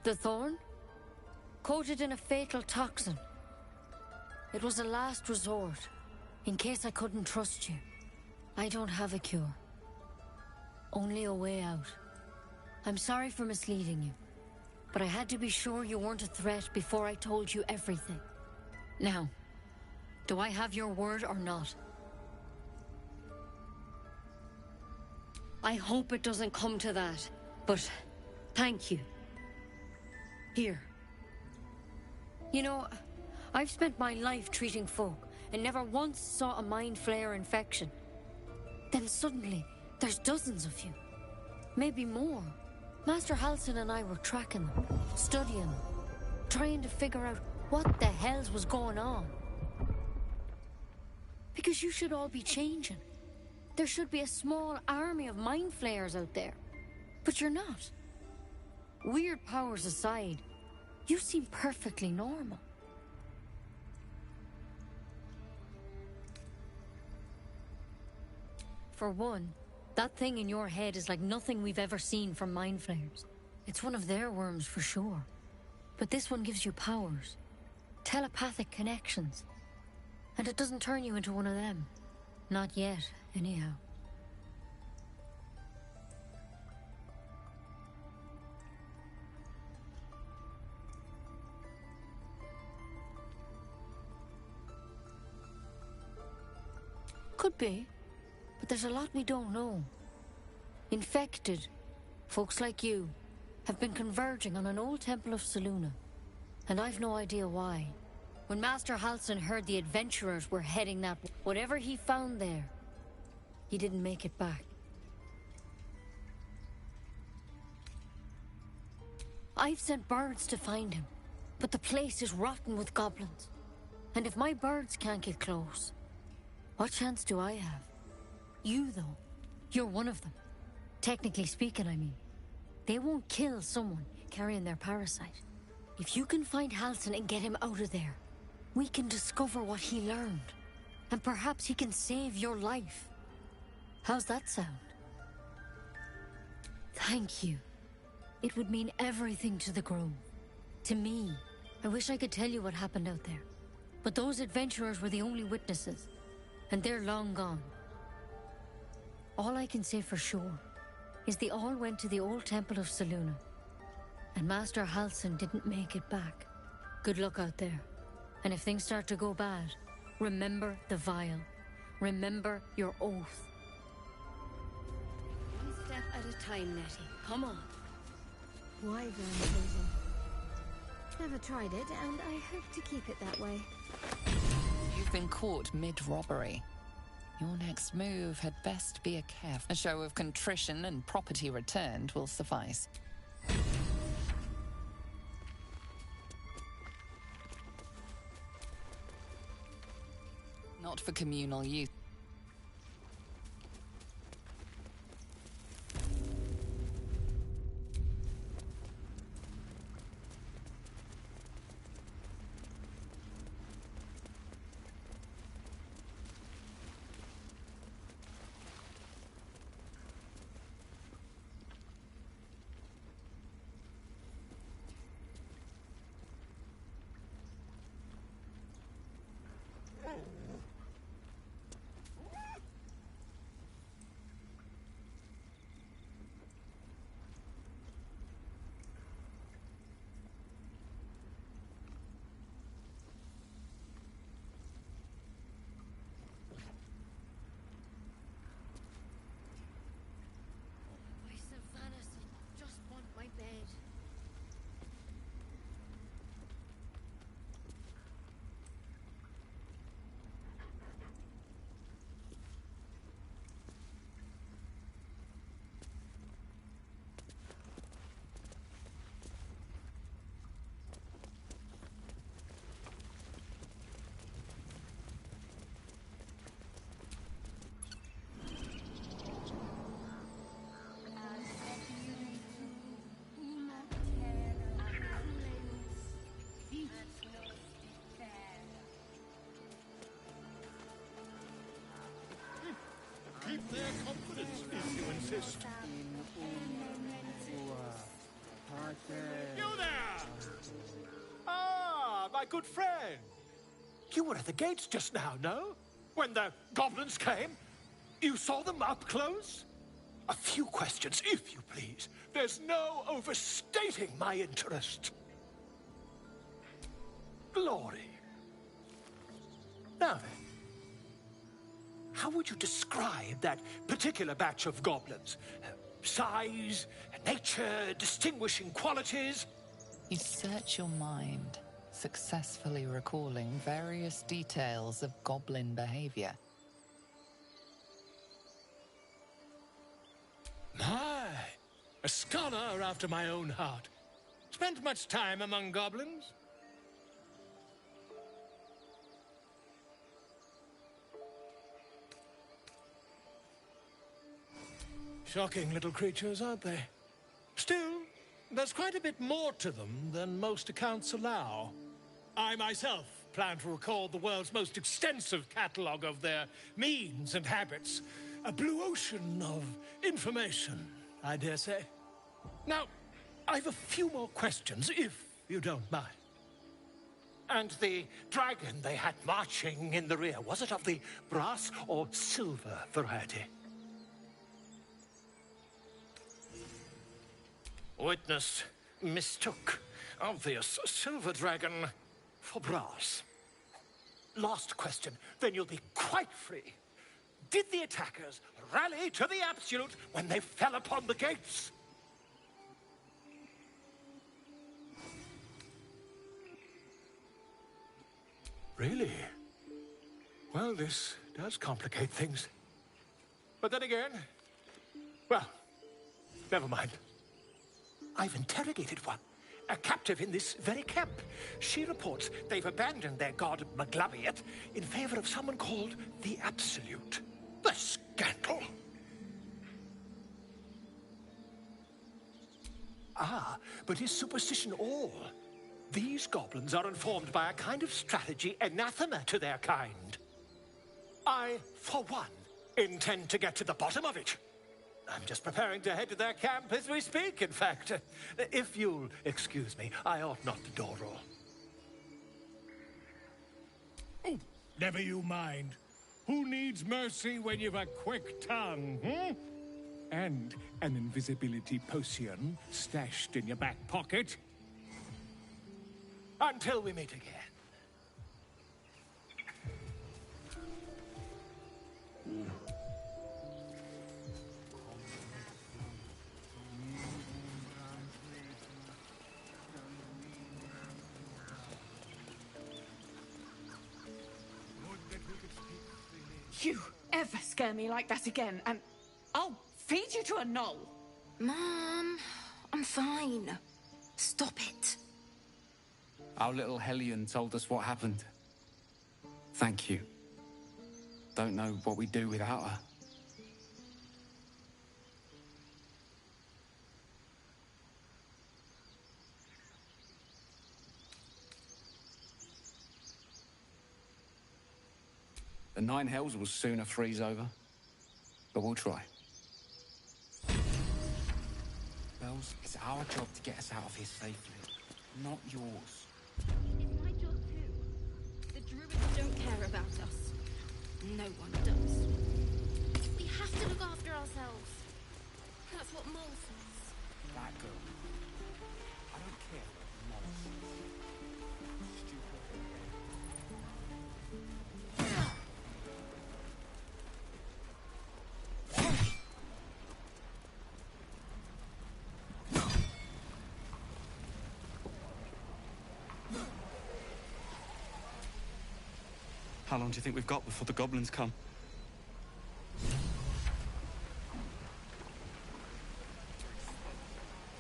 The thorn? Coated in a fatal toxin. It was a last resort, in case I couldn't trust you. I don't have a cure. Only a way out. I'm sorry for misleading you, but I had to be sure you weren't a threat before I told you everything. Now, do I have your word or not? I hope it doesn't come to that, but thank you. Here. You know, I've spent my life treating folk and never once saw a Mind Flayer infection. Then suddenly, there's dozens of you. Maybe more. Master Halsin and I were tracking them, studying them, trying to figure out what the hells was going on. Because you should all be changing. There should be a small army of Mind Flayers out there. But you're not. Weird powers aside, you seem perfectly normal. For one, that thing in your head is like nothing we've ever seen from Mind Flayers. It's one of their worms for sure. But this one gives you powers. Telepathic connections. And it doesn't turn you into one of them. Not yet, anyhow. Could be. But there's a lot we don't know. Infected, folks like you, have been converging on an old temple of Selûne. And I've no idea why. When Master Halsin heard the adventurers were heading that way, whatever he found there, he didn't make it back. I've sent birds to find him, but the place is rotten with goblins. And if my birds can't get close, what chance do I have? You, though, you're one of them. Technically speaking, I mean. They won't kill someone carrying their parasite. If you can find Halsin and get him out of there, we can discover what he learned. And perhaps he can save your life. How's that sound? Thank you. It would mean everything to the Grove. To me. I wish I could tell you what happened out there. But those adventurers were the only witnesses. And they're long gone. All I can say for sure is they all went to the old temple of Selûne. And Master Halsin didn't make it back. Good luck out there. And if things start to go bad, remember the vial. Remember your oath. One step at a time, Nettie. Come on. Wyvern poison. Never tried it, and I hope to keep it that way. You've been caught mid-robbery. Your next move had best be a careful. A show of contrition and property returned will suffice. Not for communal use. Keep their confidence if you insist. You there! Ah, my good friend. You were at the gates just now, no? When the goblins came? You saw them up close? A few questions, if you please. There's no overstating my interest. Glory. Now then. How would you describe that particular batch of goblins? Size, nature, distinguishing qualities? You search your mind, successfully recalling various details of goblin behavior. My, a scholar after my own heart. Spent much time among goblins? Shocking little creatures, aren't they? Still, there's quite a bit more to them than most accounts allow. I myself plan to record the world's most extensive catalogue of their means and habits. A blue ocean of information, I dare say. Now, I've a few more questions, if you don't mind. And the dragon they had marching in the rear, was it of the brass or silver variety? Witness mistook obvious silver dragon for brass. Last question, then you'll be quite free. Did the attackers rally to the absolute when they fell upon the gates? Really? Well, this does complicate things. But then again, well, never mind. I've interrogated one, a captive in this very camp. She reports they've abandoned their god Maglabiet in favor of someone called the Absolute. The scandal! Ah, but is superstition all? These goblins are informed by a kind of strategy anathema to their kind. I, for one, intend to get to the bottom of it. I'm just preparing to head to their camp as we speak, in fact. If you'll excuse me, I ought not to door roll. Oh, never you mind. Who needs mercy when you've a quick tongue, hmm? And an invisibility potion stashed in your back pocket. Until we meet again. You ever scare me like that again, and I'll feed you to a knoll. Mom, I'm fine. Stop it. Our little Hellion told us what happened. Thank you. Don't know what we'd do without her. The Nine Hells will sooner freeze over, but we'll try. Bells, it's our job to get us out of here safely, not yours. It's my job too. The druids don't care about us. No one does. We have to look after ourselves. That's what Mole says. That girl. I don't care what Mole says. How long do you think we've got before the goblins come?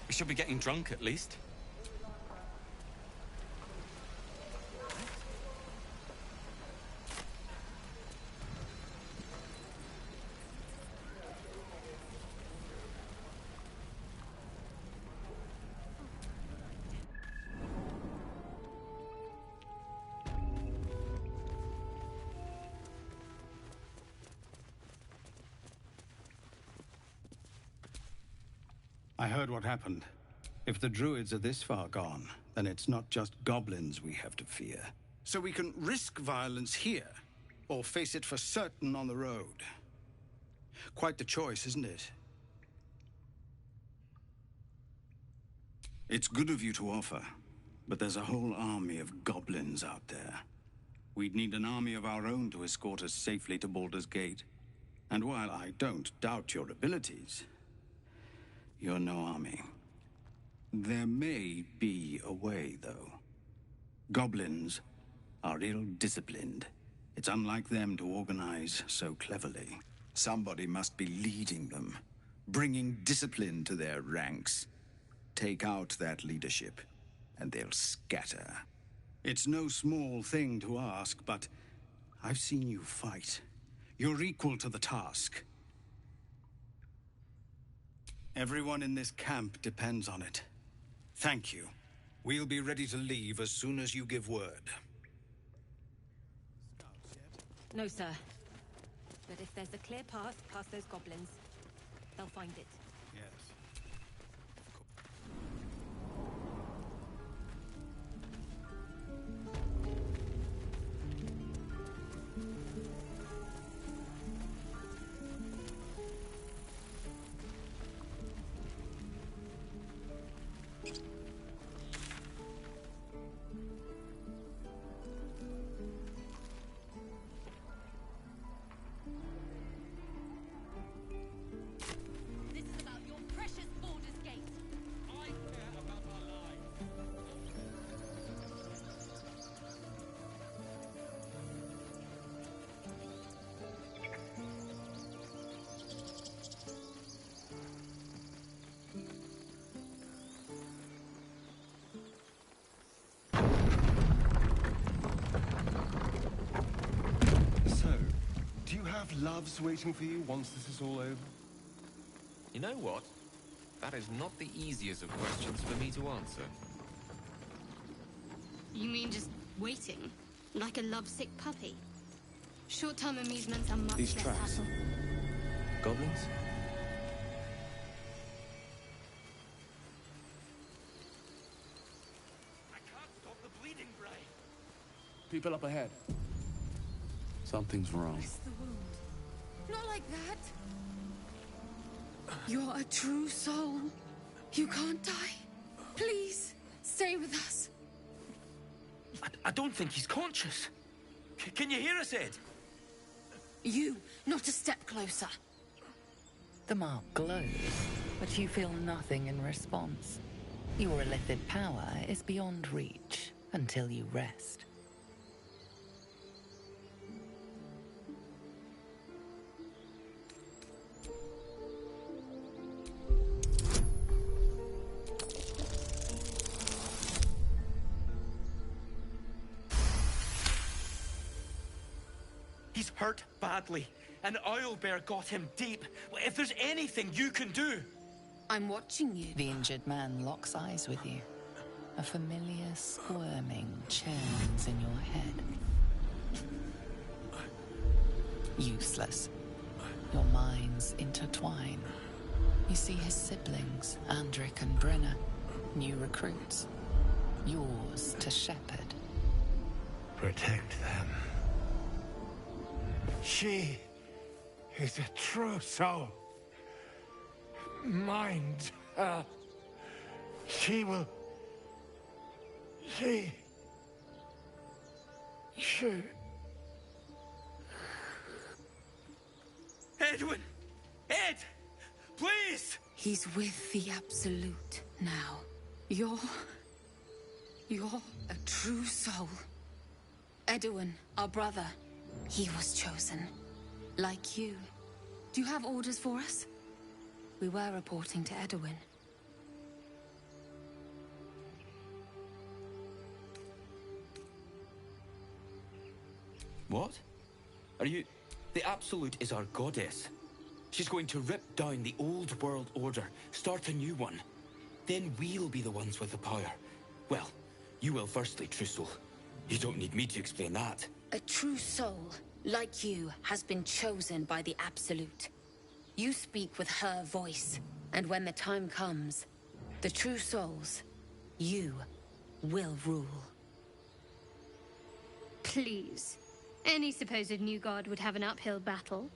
We should be getting drunk, at least. I heard what happened. If the druids are this far gone, then it's not just goblins we have to fear. So we can risk violence here, or face it for certain on the road. Quite the choice, isn't it? It's good of you to offer, but there's a whole army of goblins out there. We'd need an army of our own to escort us safely to Baldur's Gate. And while I don't doubt your abilities, you're no army. There may be a way, though. Goblins are ill-disciplined. It's unlike them to organize so cleverly. Somebody must be leading them, bringing discipline to their ranks. Take out that leadership, and they'll scatter. It's no small thing to ask, but I've seen you fight. You're equal to the task. Everyone in this camp depends on it. Thank you. We'll be ready to leave as soon as you give word. No, sir. But if there's a clear path past those goblins, they'll find it. Yes. This is about your precious Baldur's Gate. I care about our lives. So, do you have loves waiting for you once this is all over? You know what? That is not the easiest of questions for me to answer. You mean just waiting? Like a lovesick puppy? Short-term amusements are much These less tracks. hassle. Goblins? I can't stop the bleeding, Bray. People up ahead. Something's wrong. Where's the wound? Not like that. You're a true soul. You can't die. Please, stay with us. I don't think he's conscious. Can you hear us, Ed? You, not a step closer. The mark glows, but you feel nothing in response. Your illithid power is beyond reach until you rest. He's hurt badly, and Owlbear got him deep. If there's anything you can do... I'm watching you. The injured man locks eyes with you. A familiar squirming churns in your head. Useless. Your minds intertwine. You see his siblings, Andric and Brenna, new recruits. Yours to shepherd. Protect them. She is a true soul. Mind her. She will... She... Edwin! Ed! Please! He's with the Absolute now. You're a true soul. Edwin, our brother, he was chosen. Like you. Do you have orders for us? We were reporting to Edwin. What? Are you... The Absolute is our goddess. She's going to rip down the old world order, start a new one. Then we'll be the ones with the power. Well, you will firstly, True Soul. You don't need me to explain that. A true soul, like you, has been chosen by the Absolute. You speak with her voice, and when the time comes, the true souls, you will rule. Please. Any supposed new god would have an uphill battle.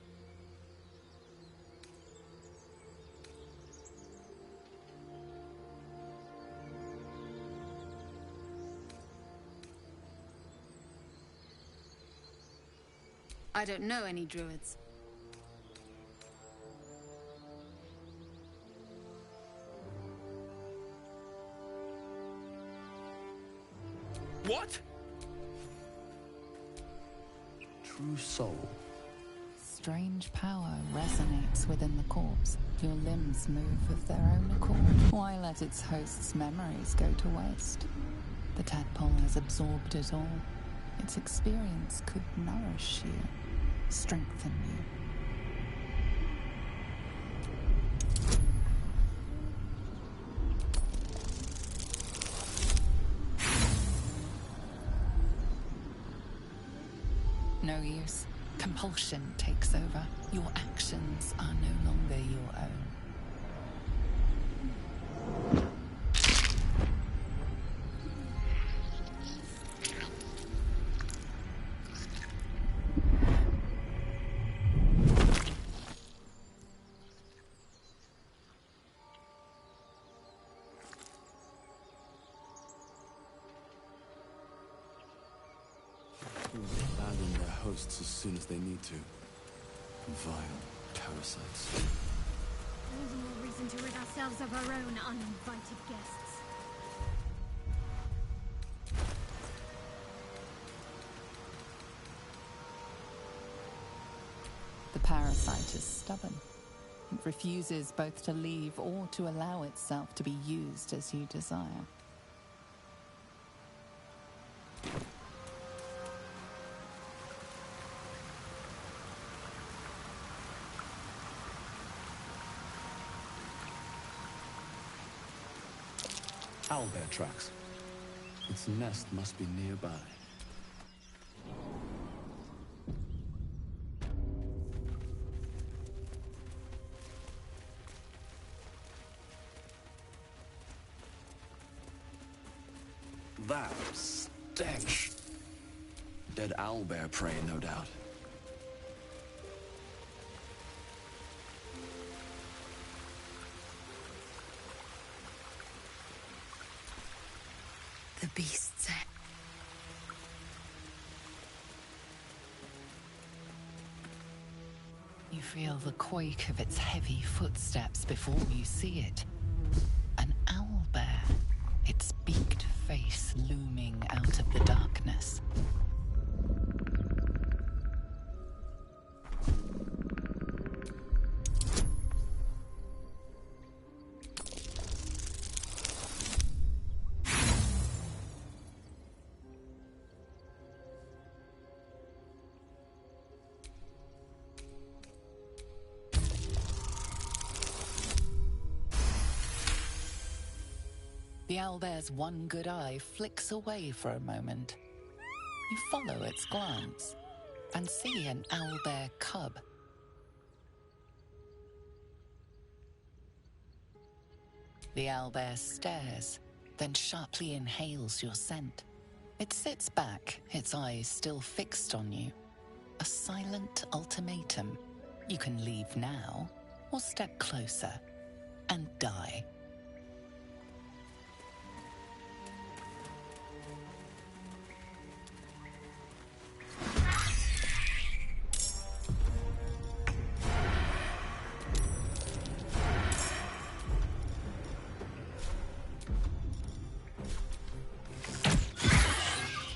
I don't know any druids. What? True soul. Strange power resonates within the corpse. Your limbs move of their own accord. Why let its host's memories go to waste? The tadpole has absorbed it all. Its experience could nourish you, strengthen you. No use. Compulsion takes over. Your actions are no longer your own. Abandon their hosts as soon as they need to. Vile parasites. All the more reason to rid ourselves of our own uninvited guests. The parasite is stubborn. It refuses both to leave or to allow itself to be used as you desire. Owlbear tracks. Its nest must be nearby. That stench! Dead owlbear prey, no doubt. The beasts. You feel the quake of its heavy footsteps before you see it. An owlbear, its beaked face looming out of the darkness. The owlbear's one good eye flicks away for a moment. You follow its glance and see an owlbear cub. The owlbear stares, then sharply inhales your scent. It sits back, its eyes still fixed on you. A silent ultimatum. You can leave now, or step closer and die.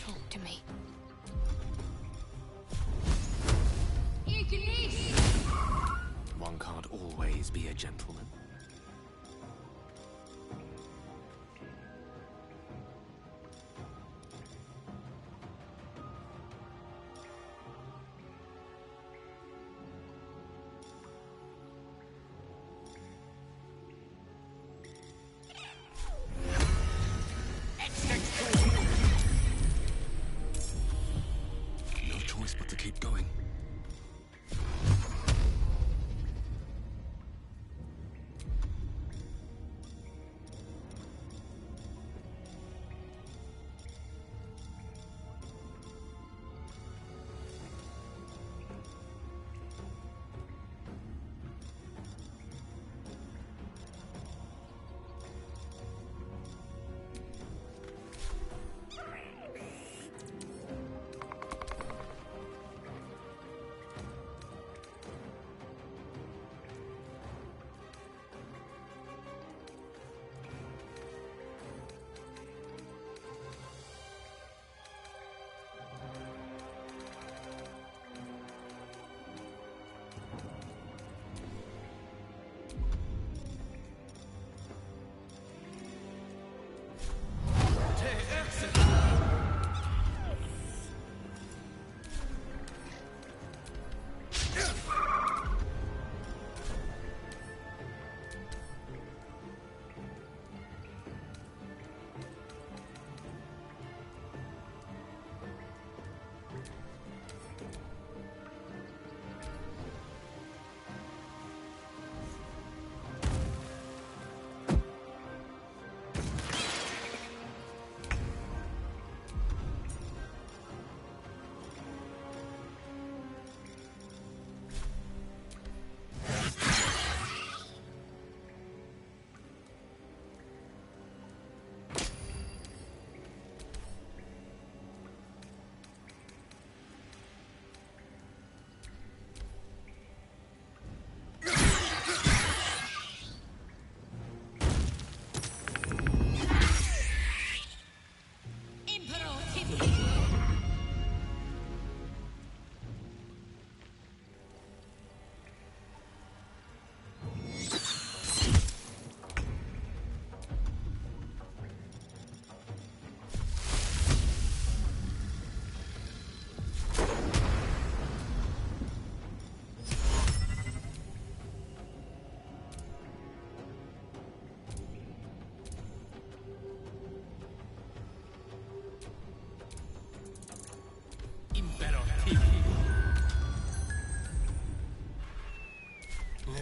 Talk to me. One can't always be a gentleman. No choice but to keep going.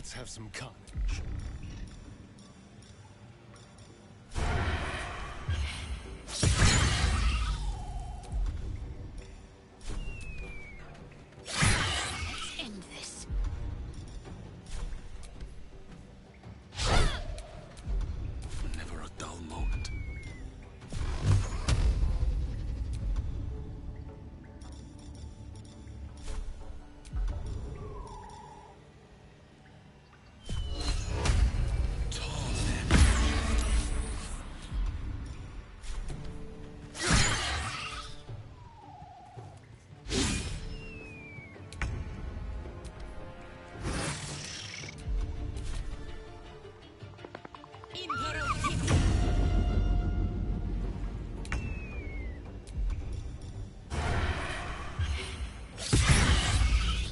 Let's have some carnage. Let's end this. Never a dull moment.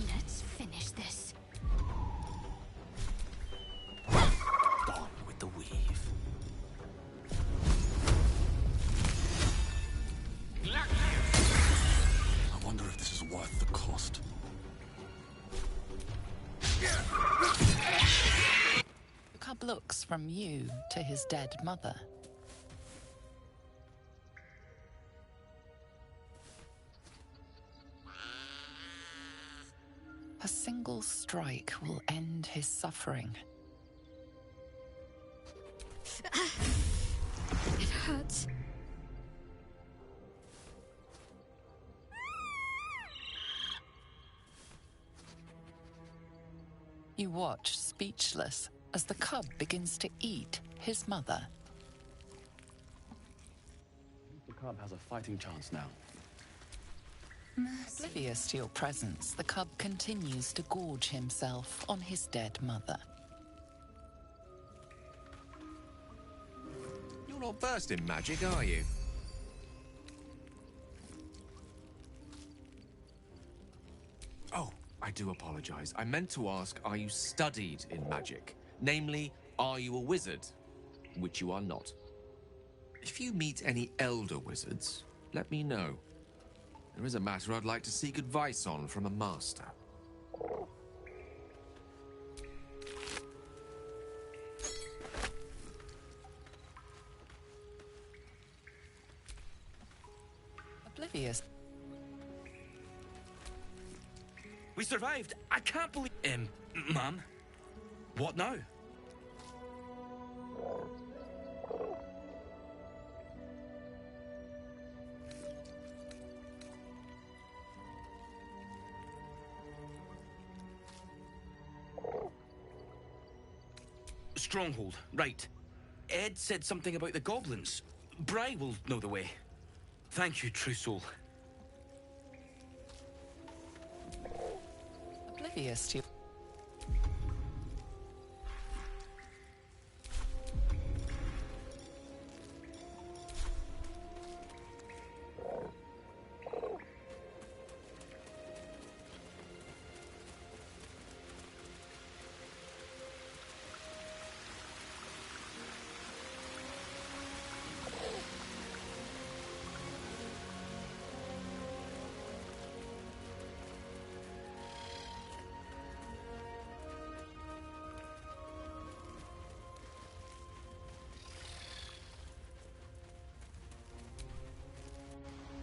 Let's finish this. Gone with the weave. I wonder if this is worth the cost. The cub looks from you to his dead mother. A single strike will end his suffering. It hurts. You watch, speechless, as the cub begins to eat his mother. The cub has a fighting chance now. Oblivious to your presence, the cub continues to gorge himself on his dead mother. You're not versed in magic, are you? Oh, I do apologize. I meant to ask, are you studied in magic? Namely, are you a wizard? Which you are not. If you meet any elder wizards, let me know. There is a matter I'd like to seek advice on from a master. Oblivious. We survived. I can't believe... Ma'am? What now? Stronghold, right. Ed said something about the goblins. Bri will know the way. Thank you, true soul. Oblivious to...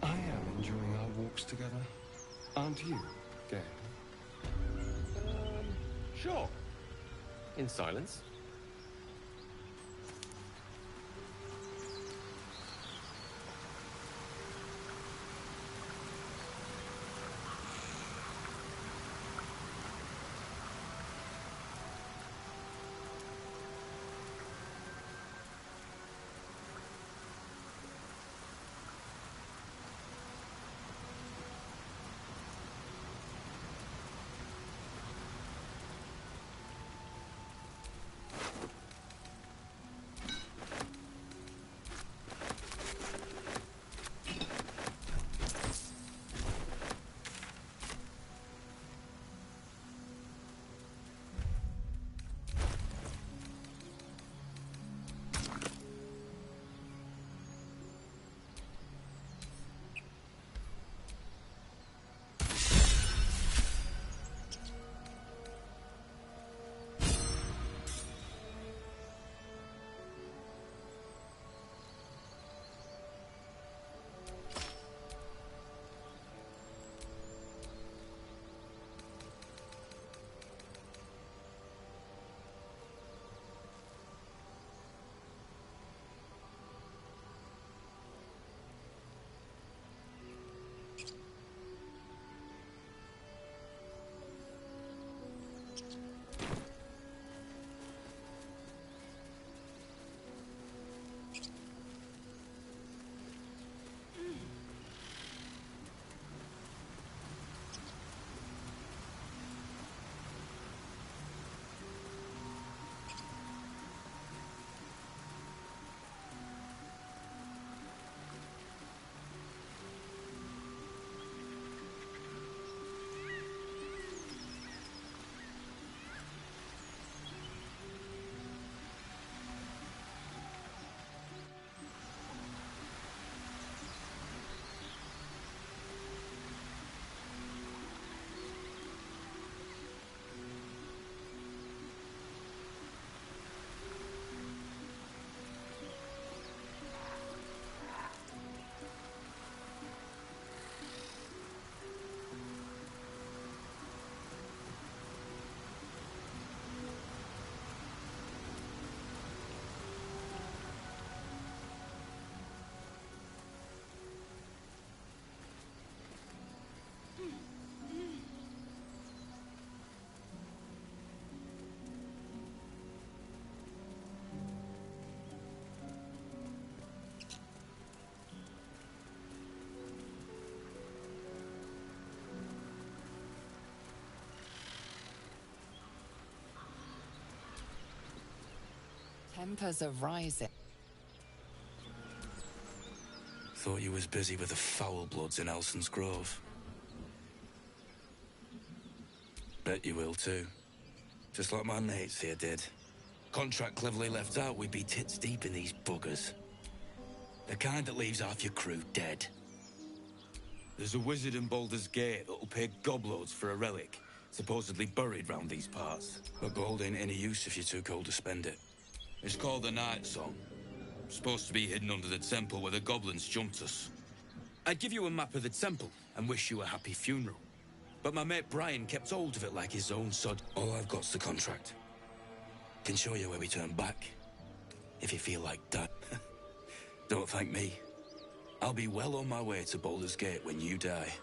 I am enjoying our walks together. Aren't you, Gay? Sure. In silence. Tempers are rising. Thought you was busy with the foul bloods in Elson's Grove. Bet you will too. Just like my mates here did. Contract cleverly left out, we'd be tits deep in these buggers. The kind that leaves half your crew dead. There's a wizard in Baldur's Gate that'll pay gobloads for a relic, supposedly buried round these parts. But gold ain't any use if you're too cold to spend it. It's called the Night Song. Supposed to be hidden under the temple where the goblins jumped us. I'd give you a map of the temple and wish you a happy funeral. But my mate Brian kept hold of it like his own son. All I've got's the contract. Can show you where we turn back, if you feel like that. Don't thank me. I'll be well on my way to Baldur's Gate when you die.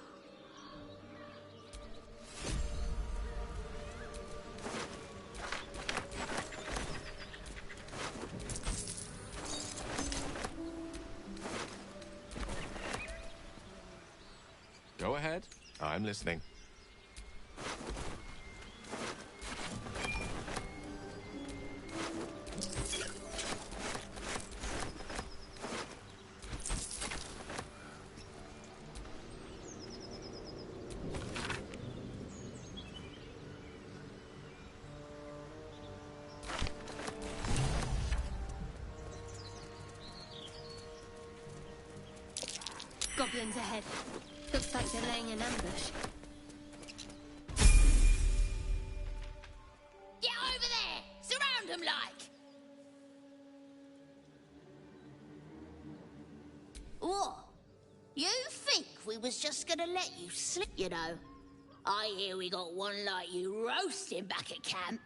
Go ahead. I'm listening. Goblins ahead. Looks like they're laying an ambush. Get over there! Surround them like! What? You think we was just gonna let you slip, you know? I hear we got one like you roasting back at camp.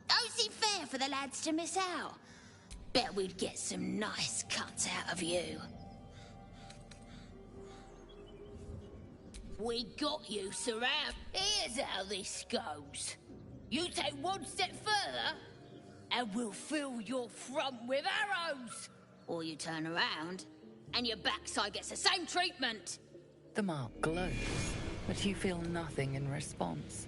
Don't seem fair for the lads to miss out. Bet we'd get some nice cuts out of you. We got you surrounded. Here's how this goes. You take one step further, and we'll fill your front with arrows. Or you turn around, and your backside gets the same treatment. The mark glows, but you feel nothing in response.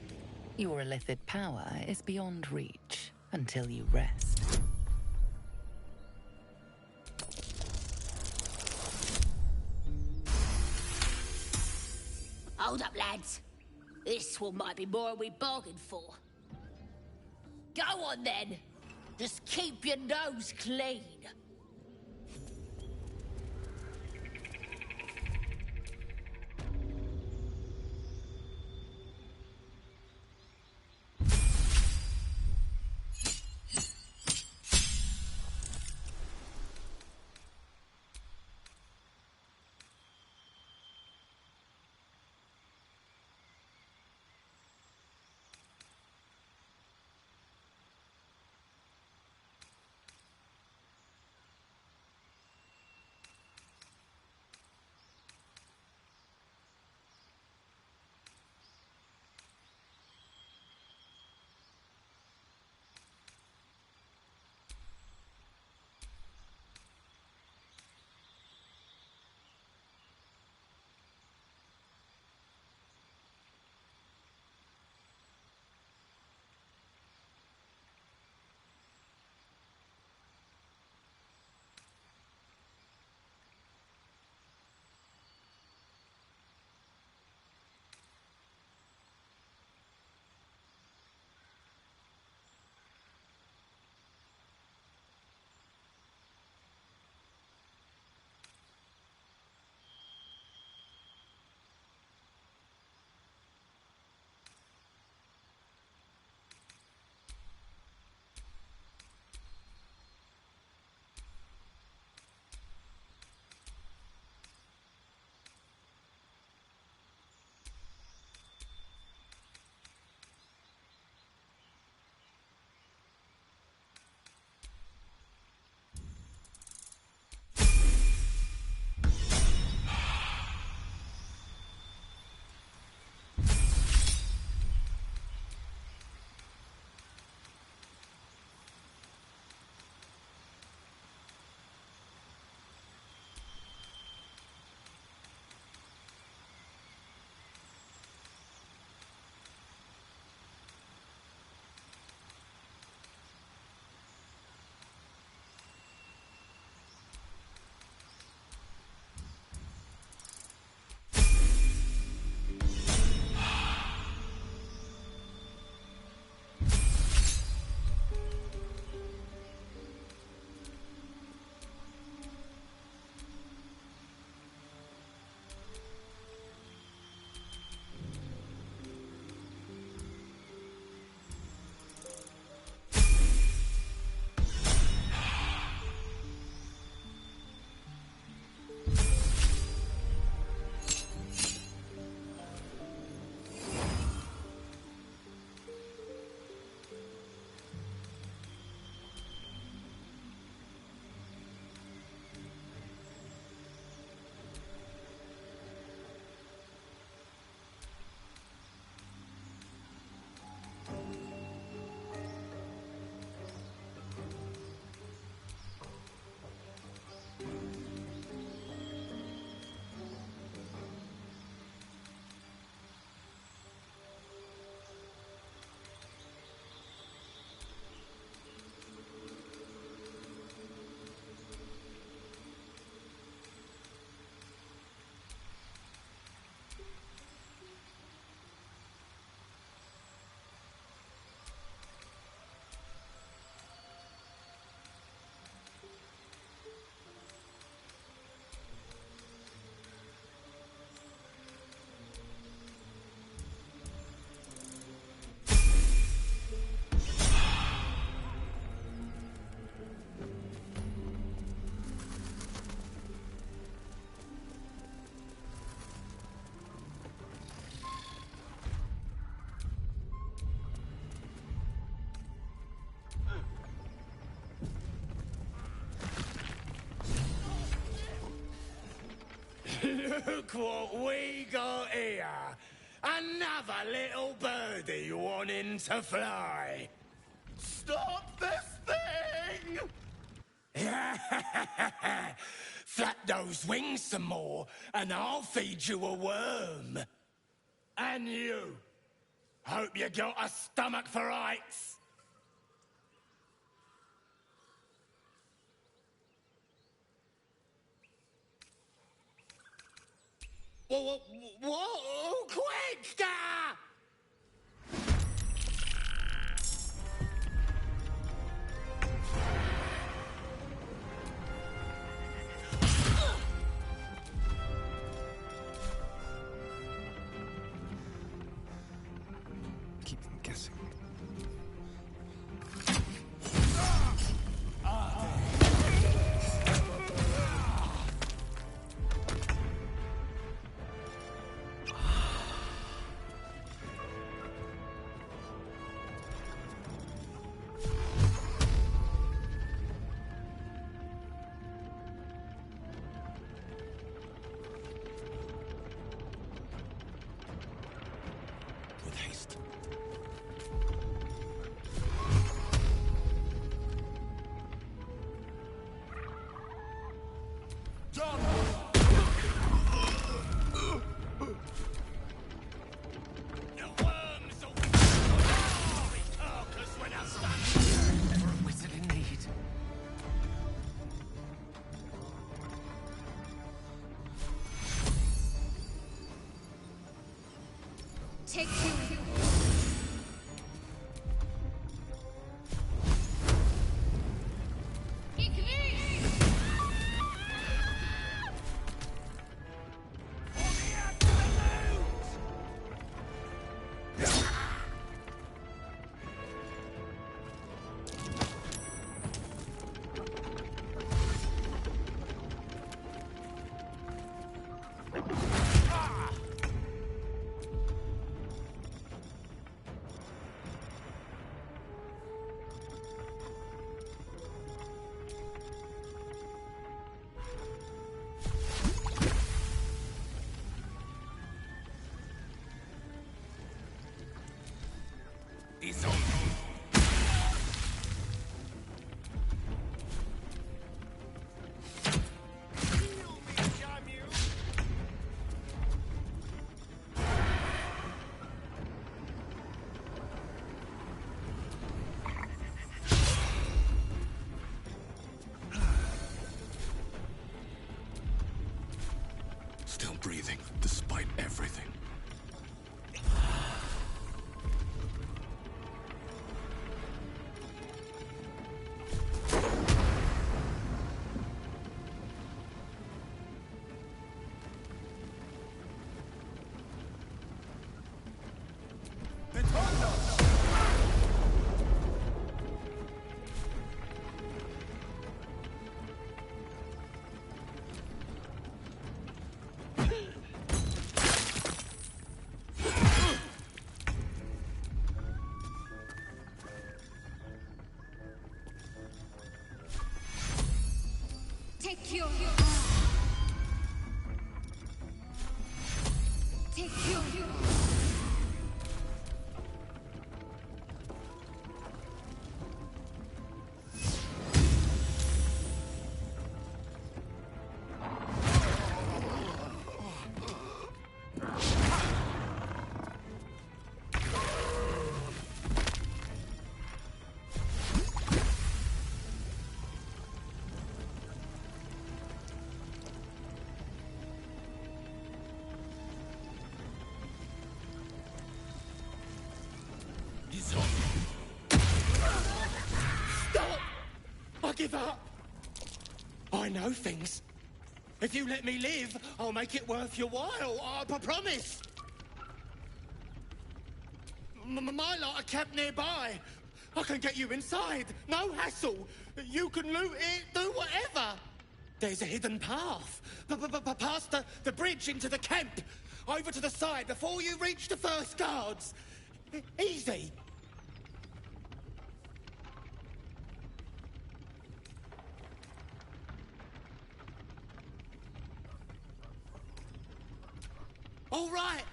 Your illithid power is beyond reach until you rest. Hold up, lads. This one might be more than we bargained for. Go on, then. Just keep your nose clean. Look what we got here. Another little birdie wanting to fly. Stop this thing! Flap those wings some more, and I'll feed you a worm. And you. Hope you got a stomach for heights. Whoa, quick! Keep them guessing. With haste. Take two. Still breathing, despite everything. Take your. Take your. Stop! I give up. I know things. If you let me live, I'll make it worth your while. I promise. My lot are kept nearby. I can get you inside. No hassle. You can loot it, do whatever. There's a hidden path. Past the bridge into the camp. Over to the side before you reach the first guards. Easy. All right.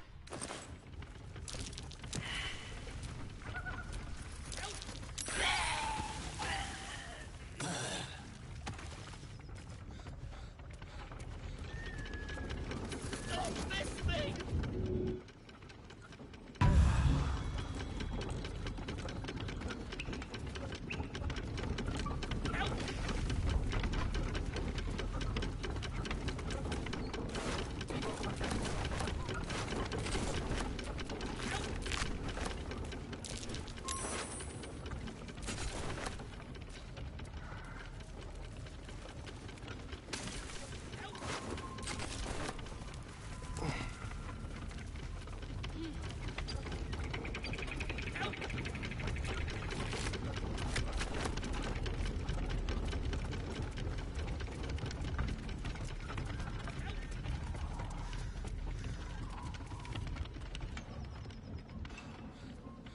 Don't miss me!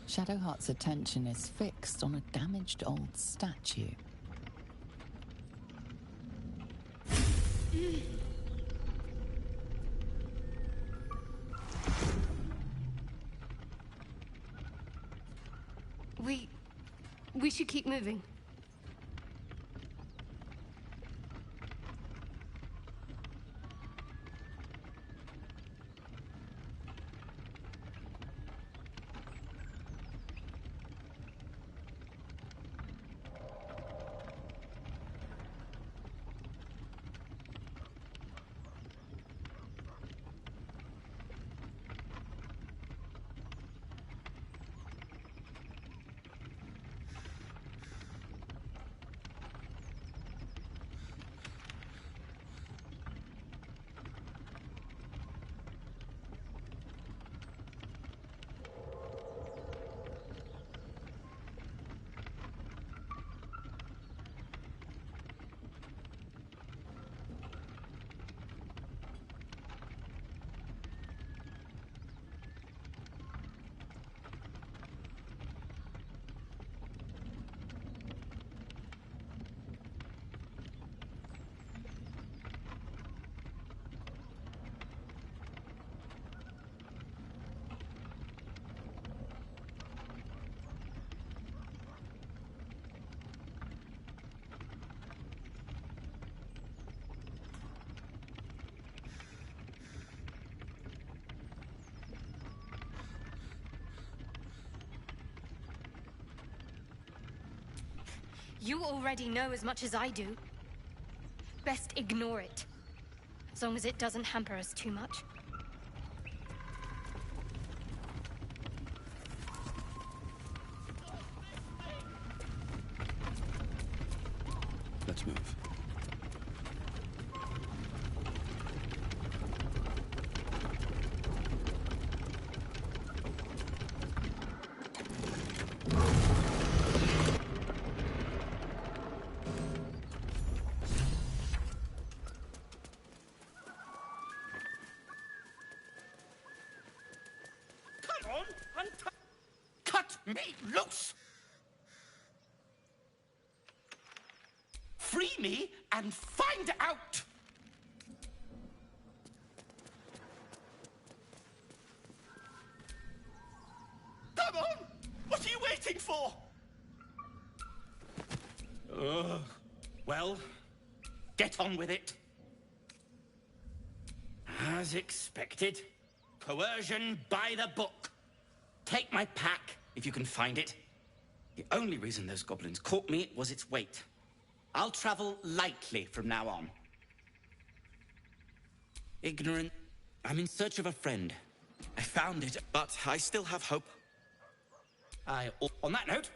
Shadowheart's attention is fixed on a damaged old statue. We should keep moving. You already know as much as I do. Best ignore it. As long as it doesn't hamper us too much. Let's move. Come on, cut me loose! Free me and find out! Come on! What are you waiting for? Well, get on with it. As expected, coercion by the book. Take my pack, if you can find it. The only reason those goblins caught me was its weight. I'll travel lightly from now on. Ignorant. I'm in search of a friend. I found it, but I still have hope. On that note...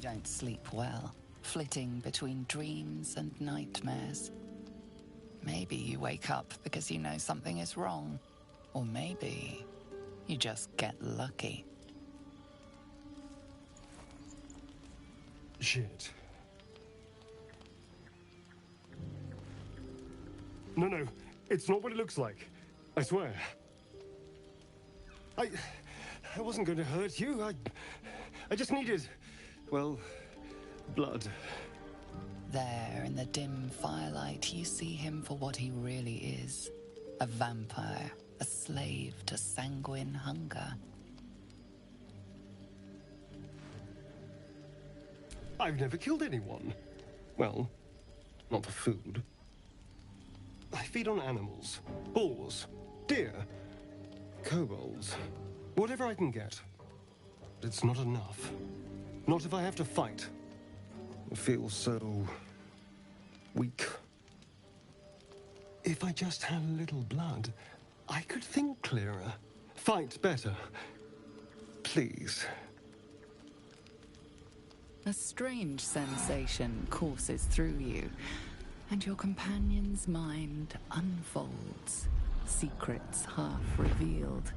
don't sleep well, flitting between dreams and nightmares. Maybe you wake up because you know something is wrong. Or maybe you just get lucky. Shit. No, it's not what it looks like. I swear. I wasn't going to hurt you. I just needed, well, blood. There, in the dim firelight, you see him for what he really is. A vampire, a slave to sanguine hunger. I've never killed anyone. Well, not for food. I feed on animals. Boars. Deer. Kobolds. Whatever I can get. But it's not enough. Not if I have to fight. I feel so weak. If I just had a little blood, I could think clearer. Fight better. Please. A strange sensation courses through you, and your companion's mind unfolds, secrets half revealed.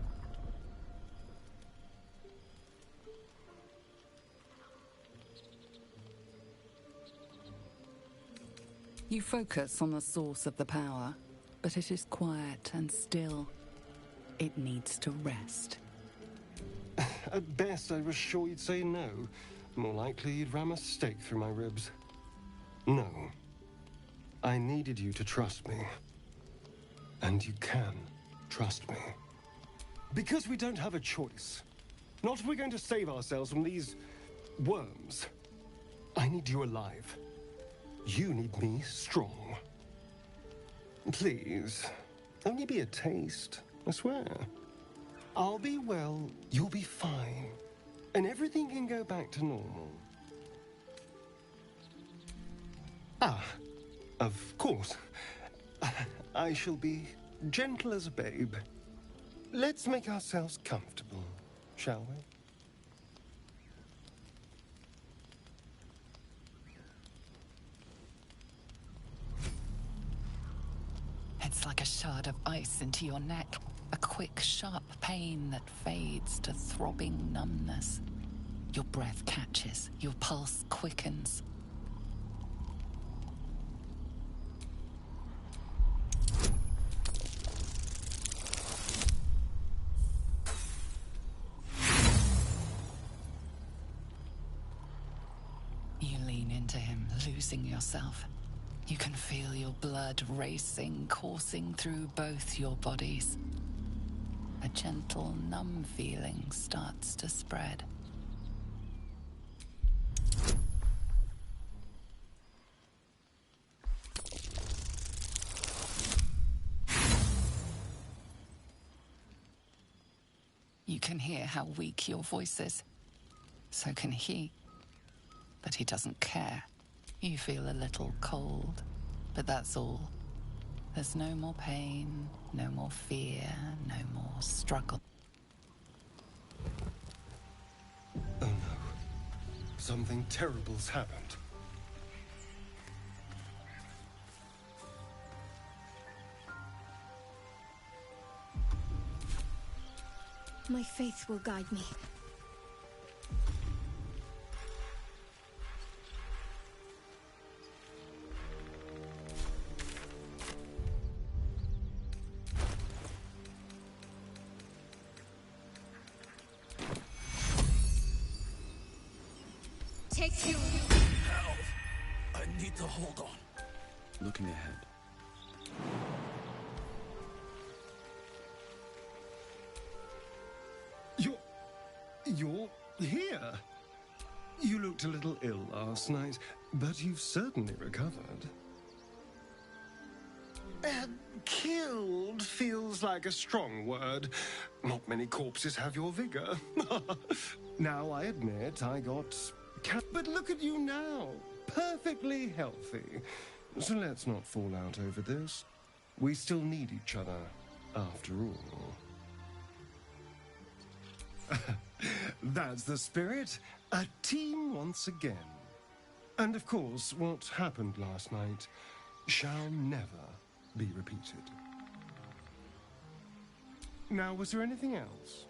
You focus on the source of the power, but it is quiet and still. It needs to rest. At best, I was sure you'd say no. More likely, you'd ram a stake through my ribs. No. I needed you to trust me. And you can trust me. Because we don't have a choice. Not if we're going to save ourselves from these worms. I need you alive. You need me strong. Please, only be a taste, I swear. I'll be well, you'll be fine. And everything can go back to normal. Ah, of course. I shall be gentle as a babe. Let's make ourselves comfortable, shall we? It's like a shard of ice into your neck. A quick, sharp pain that fades to throbbing numbness. Your breath catches, your pulse quickens. You lean into him, losing yourself. You can feel your blood racing, coursing through both your bodies. A gentle, numb feeling starts to spread. You can hear how weak your voice is. So can he. But he doesn't care. You feel a little cold, but that's all. There's no more pain, no more fear, no more struggle. Oh no. Something terrible's happened. My faith will guide me. Take you. Help! I need to hold on. Looking ahead. You're here? You looked a little ill last night, but you've certainly recovered. Killed feels like a strong word. Not many corpses have your vigor. Now, I admit I got... But look at you now. Perfectly healthy. So let's not fall out over this. We still need each other, after all. That's the spirit. A team once again. And of course, what happened last night shall never be repeated. Now, was there anything else?